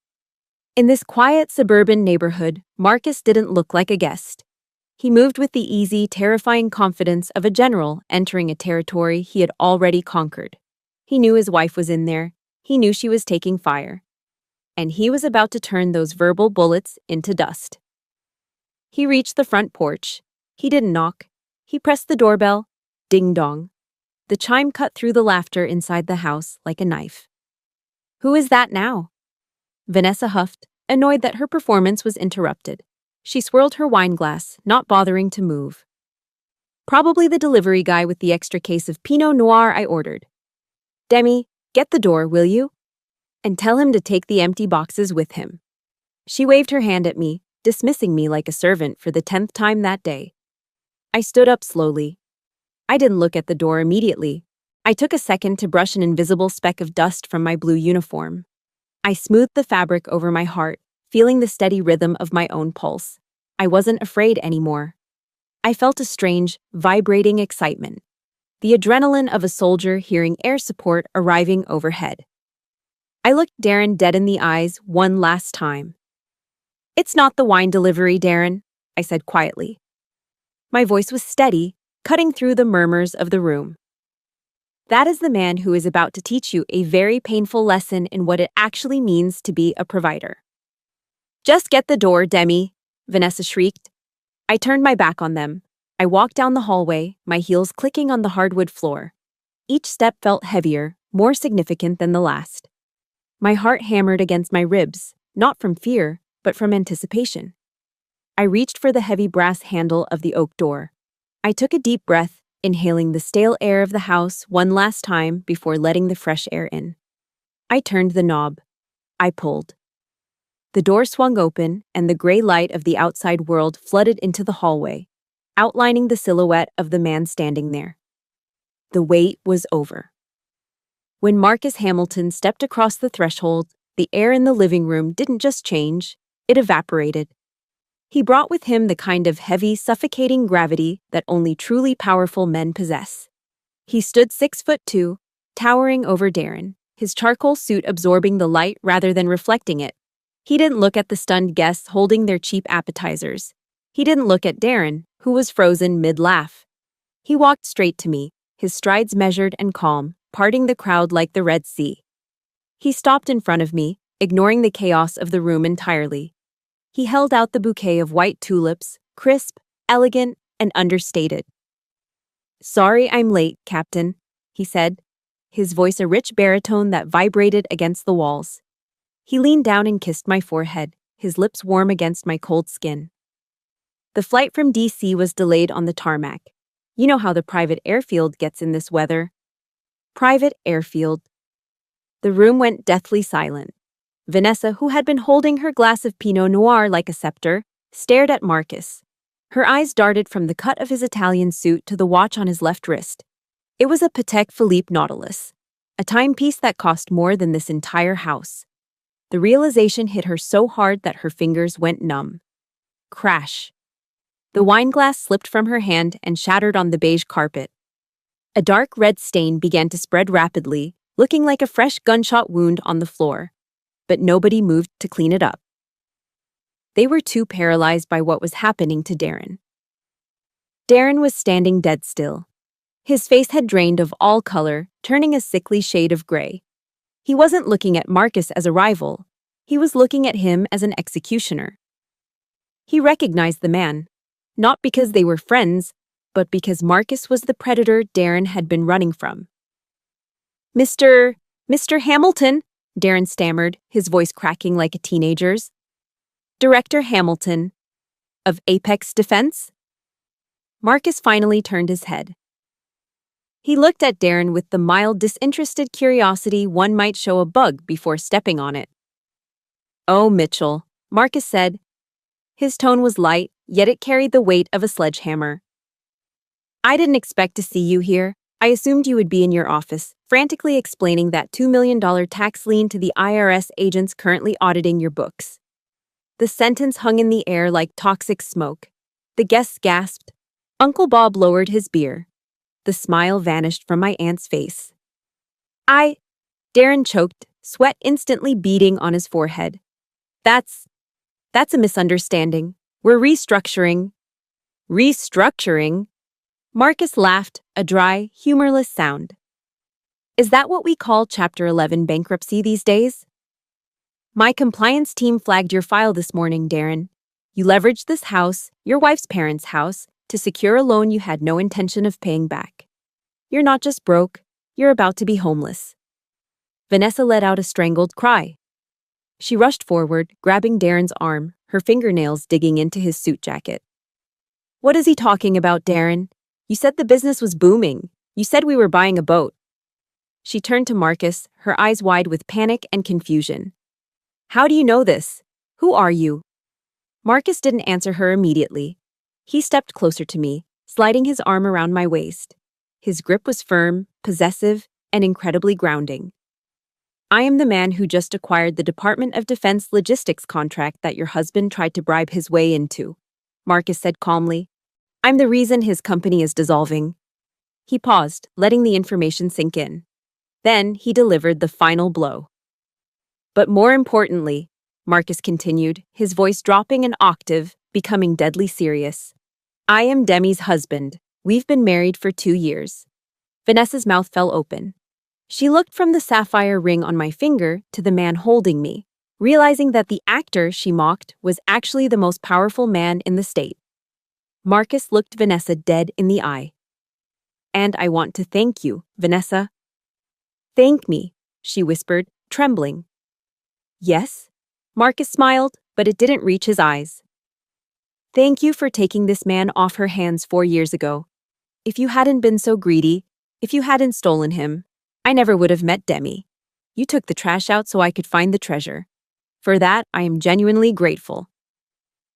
In this quiet suburban neighborhood, Marcus didn't look like a guest. He moved with the easy, terrifying confidence of a general entering a territory he had already conquered. He knew his wife was in there. He knew she was taking fire. And he was about to turn those verbal bullets into dust. He reached the front porch. He didn't knock. He pressed the doorbell. Ding-dong. The chime cut through the laughter inside the house like a knife. Who is that now? Vanessa huffed, annoyed that her performance was interrupted. She swirled her wine glass, not bothering to move. Probably the delivery guy with the extra case of Pinot Noir I ordered. Demi, get the door, will you? And tell him to take the empty boxes with him. She waved her hand at me, dismissing me like a servant for the 10th time that day. I stood up slowly. I didn't look at the door immediately. I took a second to brush an invisible speck of dust from my blue uniform. I smoothed the fabric over my heart, feeling the steady rhythm of my own pulse. I wasn't afraid anymore. I felt a strange, vibrating excitement. The adrenaline of a soldier hearing air support arriving overhead. I looked Darren dead in the eyes one last time. It's not the wine delivery, Darren, I said quietly. My voice was steady, cutting through the murmurs of the room. That is the man who is about to teach you a very painful lesson in what it actually means to be a provider. Just get the door, Demi, Vanessa shrieked. I turned my back on them. I walked down the hallway, my heels clicking on the hardwood floor. Each step felt heavier, more significant than the last. My heart hammered against my ribs, not from fear, but from anticipation. I reached for the heavy brass handle of the oak door. I took a deep breath, inhaling the stale air of the house one last time before letting the fresh air in. I turned the knob. I pulled. The door swung open, and the gray light of the outside world flooded into the hallway, outlining the silhouette of the man standing there. The wait was over. When Marcus Hamilton stepped across the threshold, the air in the living room didn't just change, it evaporated. He brought with him the kind of heavy, suffocating gravity that only truly powerful men possess. He stood 6'2", towering over Darren, his charcoal suit absorbing the light rather than reflecting it. He didn't look at the stunned guests holding their cheap appetizers. He didn't look at Darren, who was frozen mid-laugh. He walked straight to me, his strides measured and calm, parting the crowd like the Red Sea. He stopped in front of me, ignoring the chaos of the room entirely. He held out the bouquet of white tulips, crisp, elegant, and understated. "Sorry I'm late, Captain," he said, his voice a rich baritone that vibrated against the walls. He leaned down and kissed my forehead, his lips warm against my cold skin. The flight from D.C. was delayed on the tarmac. You know how the private airfield gets in this weather. Private airfield. The room went deathly silent. Vanessa, who had been holding her glass of Pinot Noir like a scepter, stared at Marcus. Her eyes darted from the cut of his Italian suit to the watch on his left wrist. It was a Patek Philippe Nautilus, a timepiece that cost more than this entire house. The realization hit her so hard that her fingers went numb. Crash. The wine glass slipped from her hand and shattered on the beige carpet. A dark red stain began to spread rapidly, looking like a fresh gunshot wound on the floor. But nobody moved to clean it up. They were too paralyzed by what was happening to Darren. Darren was standing dead still. His face had drained of all color, turning a sickly shade of gray. He wasn't looking at Marcus as a rival. He was looking at him as an executioner. He recognized the man, not because they were friends, but because Marcus was the predator Darren had been running from. Mr. Hamilton, Darren stammered, his voice cracking like a teenager's. Director Hamilton, of Apex Defense? Marcus finally turned his head. He looked at Darren with the mild, disinterested curiosity one might show a bug before stepping on it. "Oh, Mitchell," Marcus said. His tone was light, yet it carried the weight of a sledgehammer. "I didn't expect to see you here. I assumed you would be in your office, frantically explaining that $2 million tax lien to the IRS agents currently auditing your books." The sentence hung in the air like toxic smoke. The guests gasped. Uncle Bob lowered his beer. The smile vanished from my aunt's face. Darren choked, sweat instantly beading on his forehead. That's a misunderstanding. We're restructuring." "Restructuring?" Marcus laughed, a dry, humorless sound. "Is that what we call Chapter 11 bankruptcy these days?" "My compliance team flagged your file this morning, Darren. You leveraged this house, your wife's parents' house, to secure a loan you had no intention of paying back. You're not just broke, you're about to be homeless." Vanessa let out a strangled cry. She rushed forward, grabbing Darren's arm, her fingernails digging into his suit jacket. "What is he talking about, Darren? You said the business was booming. You said we were buying a boat." She turned to Marcus, her eyes wide with panic and confusion. "How do you know this? Who are you?" Marcus didn't answer her immediately. He stepped closer to me, sliding his arm around my waist. His grip was firm, possessive, and incredibly grounding. "I am the man who just acquired the Department of Defense logistics contract that your husband tried to bribe his way into," Marcus said calmly. "I'm the reason his company is dissolving." He paused, letting the information sink in. Then he delivered the final blow. "But more importantly," Marcus continued, his voice dropping an octave, becoming deadly serious, "I am Demi's husband. We've been married for 2 years." Vanessa's mouth fell open. She looked from the sapphire ring on my finger to the man holding me, realizing that the actor she mocked was actually the most powerful man in the state. Marcus looked Vanessa dead in the eye. "And I want to thank you, Vanessa." "Thank me," she whispered, trembling. "Yes?" Marcus smiled, but it didn't reach his eyes. "Thank you for taking this man off her hands 4 years ago. If you hadn't been so greedy, if you hadn't stolen him, I never would have met Demi. You took the trash out so I could find the treasure. For that, I am genuinely grateful."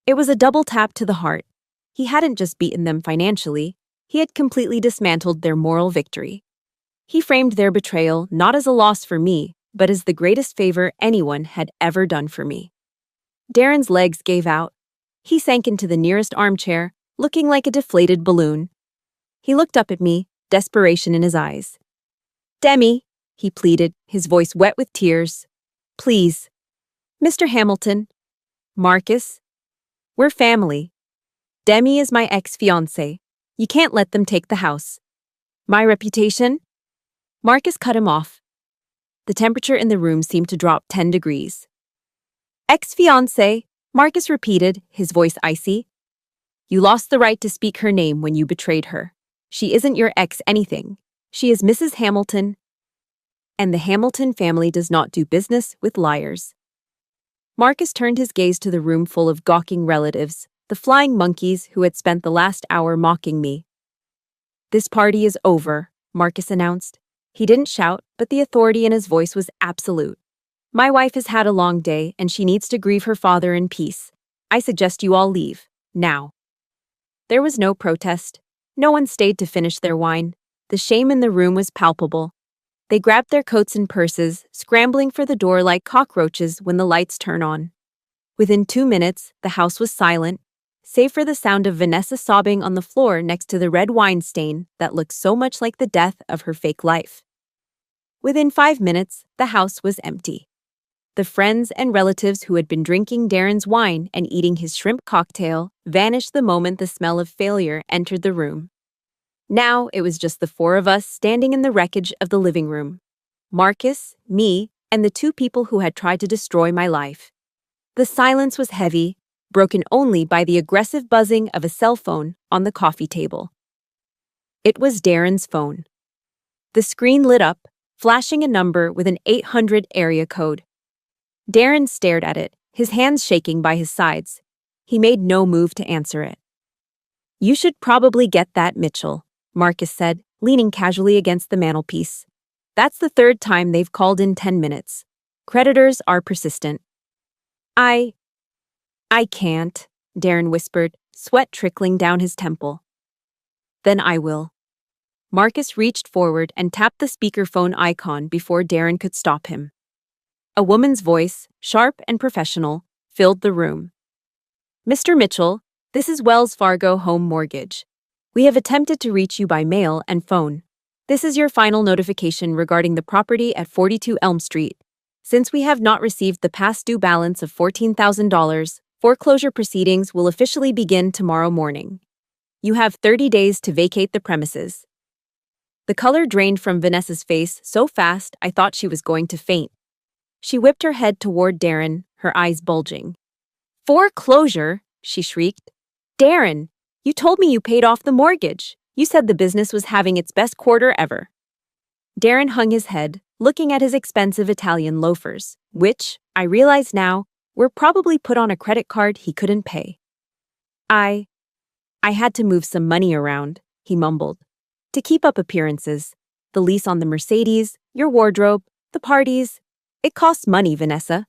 It was a double tap to the heart. He hadn't just beaten them financially, he had completely dismantled their moral victory. He framed their betrayal not as a loss for me, but as the greatest favor anyone had ever done for me. Darren's legs gave out. He sank into the nearest armchair, looking like a deflated balloon. He looked up at me, desperation in his eyes. "Demi," he pleaded, his voice wet with tears. "Please. Mr. Hamilton. Marcus. We're family. Demi is my ex-fiancé. You can't let them take the house. My reputation?" Marcus cut him off. The temperature in the room seemed to drop 10 degrees. "Ex-fiancé," Marcus repeated, his voice icy. "You lost the right to speak her name when you betrayed her. She isn't your ex-anything. She is Mrs. Hamilton, and the Hamilton family does not do business with liars." Marcus turned his gaze to the room full of gawking relatives, the flying monkeys who had spent the last hour mocking me. "This party is over," Marcus announced. He didn't shout, but the authority in his voice was absolute. "My wife has had a long day, and she needs to grieve her father in peace. I suggest you all leave, now." There was no protest. No one stayed to finish their wine. The shame in the room was palpable. They grabbed their coats and purses, scrambling for the door like cockroaches when the lights turn on. Within 2 minutes, the house was silent, save for the sound of Vanessa sobbing on the floor next to the red wine stain that looked so much like the death of her fake life. Within 5 minutes, the house was empty. The friends and relatives who had been drinking Darren's wine and eating his shrimp cocktail vanished the moment the smell of failure entered the room. Now it was just the 4 of us standing in the wreckage of the living room. Marcus, me, and the 2 people who had tried to destroy my life. The silence was heavy, broken only by the aggressive buzzing of a cell phone on the coffee table. It was Darren's phone. The screen lit up, flashing a number with an 800 area code. Darren stared at it, his hands shaking by his sides. He made no move to answer it. "You should probably get that, Mitchell," Marcus said, leaning casually against the mantelpiece. That's the third time they've called in 10 minutes. Creditors are persistent. I can't, Darren whispered, sweat trickling down his temple. Then I will. Marcus reached forward and tapped the speakerphone icon before Darren could stop him. A woman's voice, sharp and professional, filled the room. Mr. Mitchell, this is Wells Fargo Home Mortgage. We have attempted to reach you by mail and phone. This is your final notification regarding the property at 42 Elm Street. Since we have not received the past due balance of $14,000, foreclosure proceedings will officially begin tomorrow morning. You have 30 days to vacate the premises. The color drained from Vanessa's face so fast I thought she was going to faint. She whipped her head toward Darren, her eyes bulging. Foreclosure? She shrieked. Darren, you told me you paid off the mortgage. You said the business was having its best quarter ever. Darren hung his head, looking at his expensive Italian loafers, which, I realize now, were probably put on a credit card he couldn't pay. I had to move some money around, he mumbled. To keep up appearances. The lease on the Mercedes, your wardrobe, the parties. It costs money, Vanessa.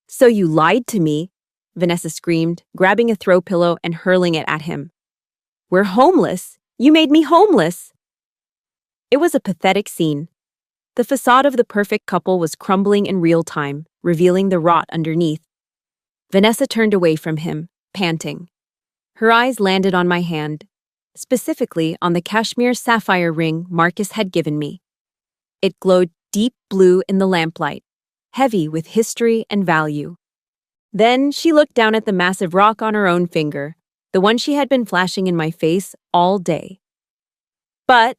So you lied to me, Vanessa screamed, grabbing a throw pillow and hurling it at him. We're homeless. You made me homeless. It was a pathetic scene. The facade of the perfect couple was crumbling in real time, revealing the rot underneath. Vanessa turned away from him, panting. Her eyes landed on my hand, specifically on the cashmere sapphire ring Marcus had given me. It glowed deep blue in the lamplight, heavy with history and value. Then she looked down at the massive rock on her own finger, the one she had been flashing in my face all day. But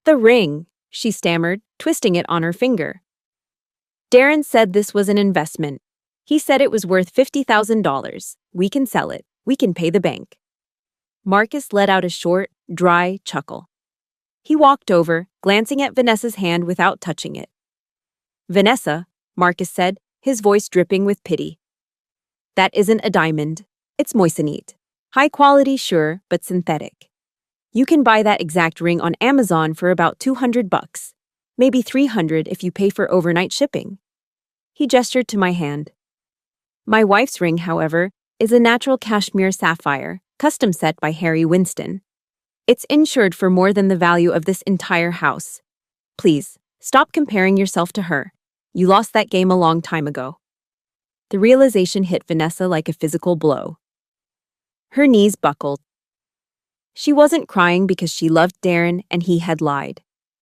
the ring, she stammered, twisting it on her finger. Darren said this was an investment. He said it was worth $50,000. We can sell it. We can pay the bank. Marcus let out a short, dry chuckle. He walked over, glancing at Vanessa's hand without touching it. Vanessa, Marcus said, his voice dripping with pity. That isn't a diamond. It's moissanite. High quality, sure, but synthetic. You can buy that exact ring on Amazon for about $200, maybe $300 if you pay for overnight shipping. He gestured to my hand. My wife's ring, however, is a natural cashmere sapphire, custom set by Harry Winston. It's insured for more than the value of this entire house. Please, stop comparing yourself to her. You lost that game a long time ago. The realization hit Vanessa like a physical blow. Her knees buckled. She wasn't crying because she loved Darren and he had lied.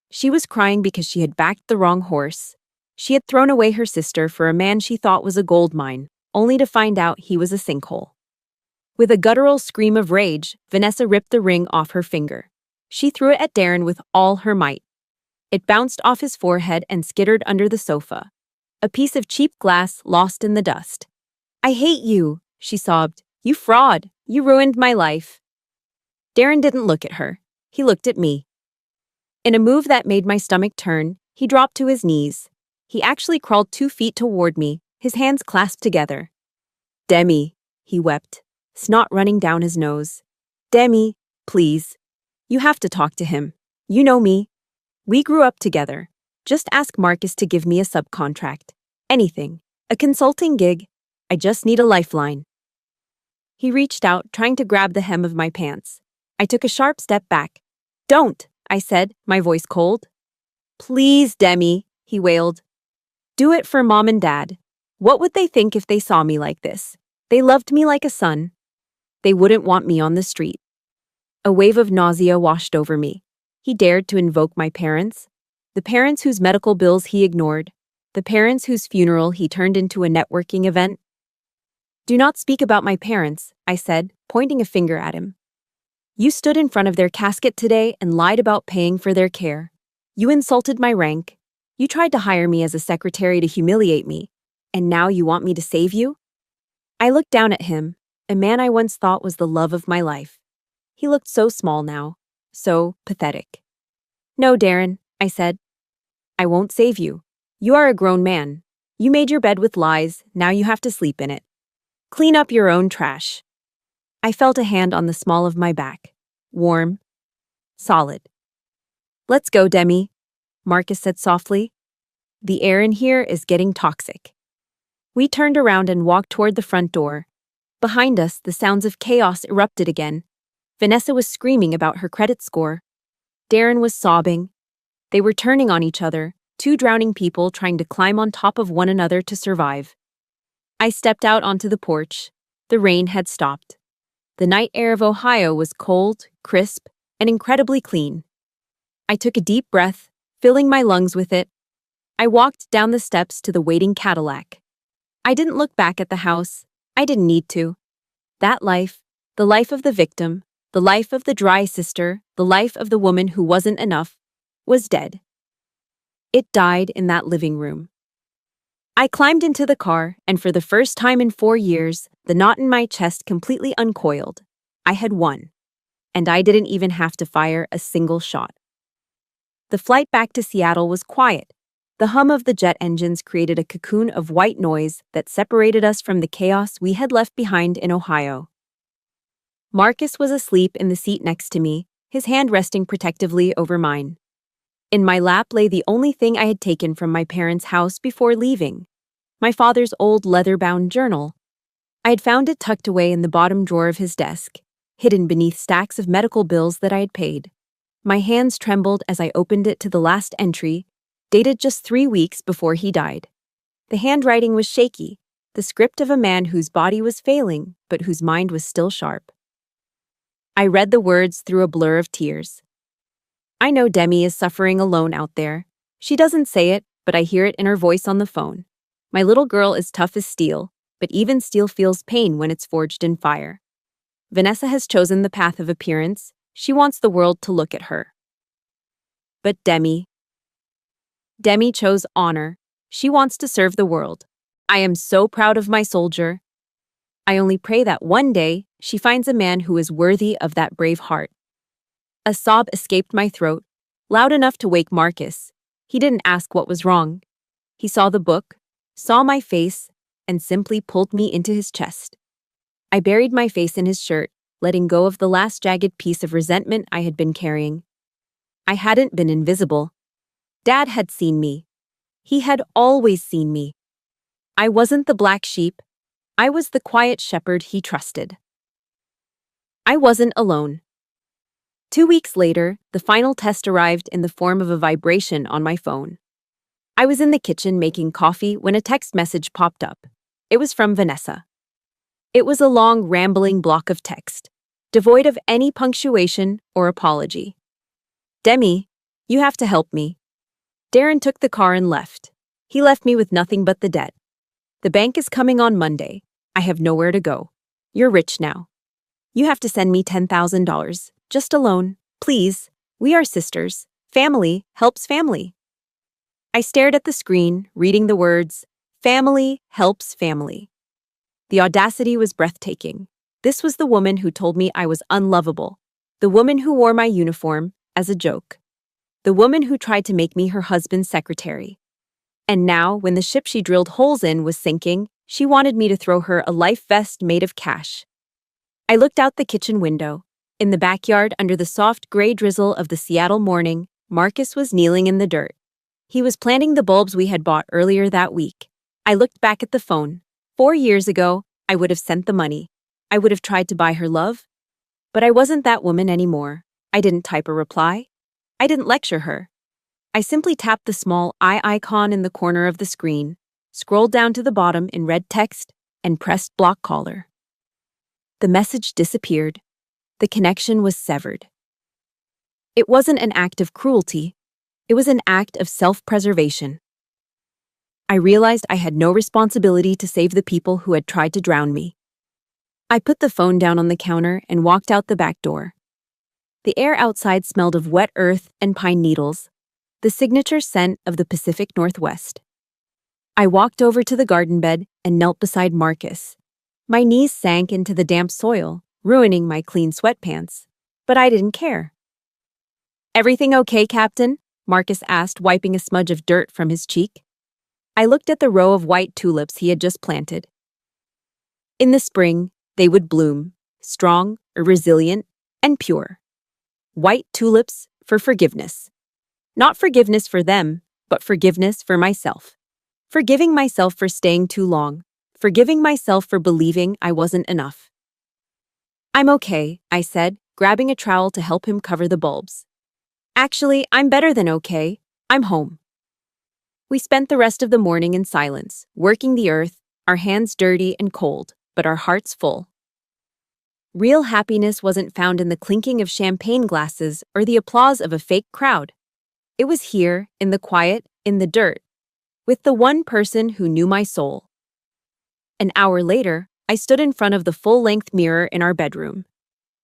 She was crying because she had backed the wrong horse. She had thrown away her sister for a man she thought was a gold mine, only to find out he was a sinkhole. With a guttural scream of rage, Vanessa ripped the ring off her finger. She threw it at Darren with all her might. It bounced off his forehead and skittered under the sofa. A piece of cheap glass lost in the dust. I hate you, she sobbed. You fraud. You ruined my life. Darren didn't look at her. He looked at me. In a move that made my stomach turn, he dropped to his knees. He actually crawled 2 feet toward me, his hands clasped together. Demi, he wept, snot running down his nose. Demi, please. You have to talk to him. You know me. We grew up together. Just ask Marcus to give me a subcontract. Anything. A consulting gig. I just need a lifeline. He reached out, trying to grab the hem of my pants. I took a sharp step back. Don't, I said, my voice cold. Please, Demi, he wailed. Do it for Mom and Dad. What would they think if they saw me like this? They loved me like a son. They wouldn't want me on the street. A wave of nausea washed over me. He dared to invoke my parents, the parents whose medical bills he ignored, the parents whose funeral he turned into a networking event. Do not speak about my parents, I said, pointing a finger at him. You stood in front of their casket today and lied about paying for their care. You insulted my rank. You tried to hire me as a secretary to humiliate me. And now you want me to save you? I looked down at him, a man I once thought was the love of my life. He looked so small now, so pathetic. No, Darren, I said. I won't save you. You are a grown man. You made your bed with lies, now you have to sleep in it. Clean up your own trash. I felt a hand on the small of my back. Warm. Solid. Let's go, Demi, Marcus said softly. The air in here is getting toxic. We turned around and walked toward the front door. Behind us, the sounds of chaos erupted again. Vanessa was screaming about her credit score. Darren was sobbing. They were turning on each other, two drowning people trying to climb on top of one another to survive. I stepped out onto the porch. The rain had stopped. The night air of Ohio was cold, crisp, and incredibly clean. I took a deep breath, filling my lungs with it. I walked down the steps to the waiting Cadillac. I didn't look back at the house. I didn't need to. That life, the life of the victim, the life of the dry sister, the life of the woman who wasn't enough, was dead. It died in that living room. I climbed into the car, and for the first time in 4 years, the knot in my chest completely uncoiled. I had won. And I didn't even have to fire a single shot. The flight back to Seattle was quiet. The hum of the jet engines created a cocoon of white noise that separated us from the chaos we had left behind in Ohio. Marcus was asleep in the seat next to me, his hand resting protectively over mine. In my lap lay the only thing I had taken from my parents' house before leaving, my father's old leather-bound journal. I had found it tucked away in the bottom drawer of his desk, hidden beneath stacks of medical bills that I had paid. My hands trembled as I opened it to the last entry, dated just 3 weeks before he died. The handwriting was shaky, the script of a man whose body was failing, but whose mind was still sharp. I read the words through a blur of tears. I know Demi is suffering alone out there. She doesn't say it, but I hear it in her voice on the phone. My little girl is tough as steel, but even steel feels pain when it's forged in fire. Vanessa has chosen the path of appearance. She wants the world to look at her. But Demi chose honor. She wants to serve the world. I am so proud of my soldier. I only pray that one day she finds a man who is worthy of that brave heart. A sob escaped my throat, loud enough to wake Marcus. He didn't ask what was wrong. He saw the book, saw my face, and simply pulled me into his chest. I buried my face in his shirt, letting go of the last jagged piece of resentment I had been carrying. I hadn't been invisible. Dad had seen me. He had always seen me. I wasn't the black sheep. I was the quiet shepherd he trusted. I wasn't alone. 2 weeks later, the final test arrived in the form of a vibration on my phone. I was in the kitchen making coffee when a text message popped up. It was from Vanessa. It was a long, rambling block of text, devoid of any punctuation or apology. Demi, you have to help me. Darren took the car and left. He left me with nothing but the debt. The bank is coming on Monday. I have nowhere to go. You're rich now. You have to send me $10,000. Just a loan, please. We are sisters. Family helps family. I stared at the screen, reading the words, "Family helps family." The audacity was breathtaking. This was the woman who told me I was unlovable. The woman who wore my uniform as a joke. The woman who tried to make me her husband's secretary. And now, when the ship she drilled holes in was sinking, she wanted me to throw her a life vest made of cash. I looked out the kitchen window. In the backyard, under the soft gray drizzle of the Seattle morning, Marcus was kneeling in the dirt. He was planting the bulbs we had bought earlier that week. I looked back at the phone. 4 years ago, I would have sent the money. I would have tried to buy her love. But I wasn't that woman anymore. I didn't type a reply. I didn't lecture her. I simply tapped the small I icon in the corner of the screen, scrolled down to the bottom in red text, and pressed block caller. The message disappeared. The connection was severed. It wasn't an act of cruelty. It was an act of self-preservation. I realized I had no responsibility to save the people who had tried to drown me. I put the phone down on the counter and walked out the back door. The air outside smelled of wet earth and pine needles, the signature scent of the Pacific Northwest. I walked over to the garden bed and knelt beside Marcus. My knees sank into the damp soil, ruining my clean sweatpants, but I didn't care. "Everything okay, Captain?" Marcus asked, wiping a smudge of dirt from his cheek. I looked at the row of white tulips he had just planted. In the spring, they would bloom, strong, resilient, and pure. white tulips for forgiveness. Not forgiveness for them, but forgiveness for myself. Forgiving myself for staying too long. Forgiving myself for believing I wasn't enough. I'm okay, I said, grabbing a trowel to help him cover the bulbs. Actually, I'm better than okay. I'm home. We spent the rest of the morning in silence, working the earth, our hands dirty and cold, but our hearts full. Real happiness wasn't found in the clinking of champagne glasses or the applause of a fake crowd. It was here, in the quiet, in the dirt, with the one person who knew my soul. An hour later, I stood in front of the full-length mirror in our bedroom.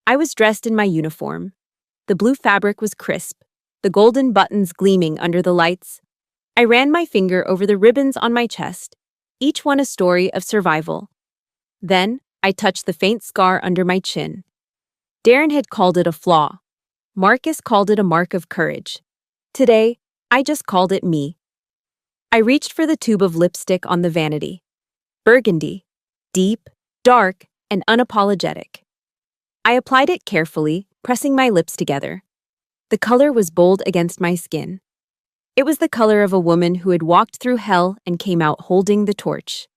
I was dressed in my uniform. The blue fabric was crisp, the golden buttons gleaming under the lights. I ran my finger over the ribbons on my chest, each one a story of survival. Then, I touched the faint scar under my chin. Darren had called it a flaw. Marcus called it a mark of courage. Today, I just called it me. I reached for the tube of lipstick on the vanity. Burgundy, deep, dark, and unapologetic. I applied it carefully, pressing my lips together. The color was bold against my skin. It was the color of a woman who had walked through hell and came out holding the torch.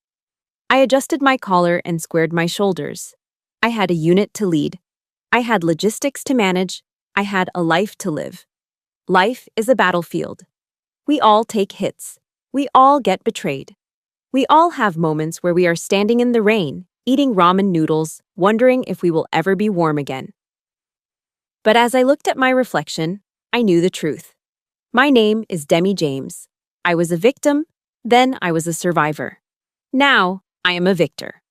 I adjusted my collar and squared my shoulders. I had a unit to lead. I had logistics to manage. I had a life to live. Life is a battlefield. We all take hits. We all get betrayed. We all have moments where we are standing in the rain, eating ramen noodles, wondering if we will ever be warm again. But as I looked at my reflection, I knew the truth. My name is Demi James. I was a victim, then I was a survivor. Now, I am a victor.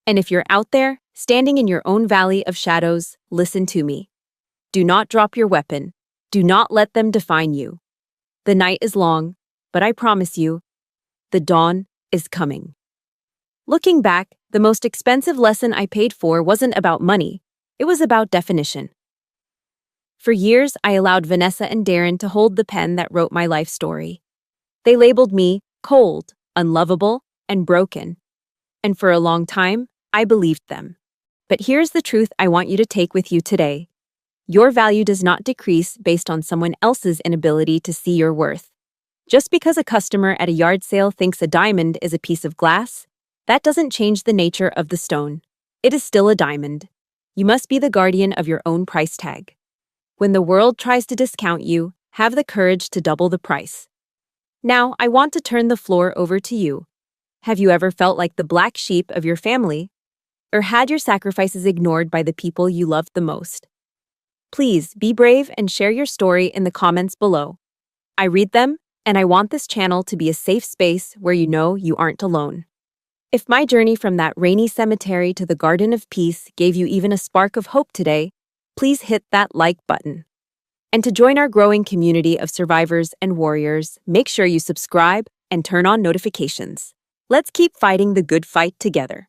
And if you're out there, standing in your own valley of shadows, listen to me. Do not drop your weapon. Do not let them define you. The night is long, but I promise you, the dawn is coming. Looking back, the most expensive lesson I paid for wasn't about money. It was about definition. For years, I allowed Vanessa and Darren to hold the pen that wrote my life story. They labeled me cold, unlovable, and broken. And for a long time, I believed them. But here's the truth I want you to take with you today. Your value does not decrease based on someone else's inability to see your worth. Just because a customer at a yard sale thinks a diamond is a piece of glass, that doesn't change the nature of the stone. It is still a diamond. You must be the guardian of your own price tag. When the world tries to discount you, have the courage to double the price. Now, I want to turn the floor over to you. Have you ever felt like the black sheep of your family? Or had your sacrifices ignored by the people you loved the most? Please be brave and share your story in the comments below. I read them, and I want this channel to be a safe space where you know you aren't alone. If my journey from that rainy cemetery to the Garden of Peace gave you even a spark of hope today, please hit that like button. And to join our growing community of survivors and warriors, make sure you subscribe and turn on notifications. Let's keep fighting the good fight together.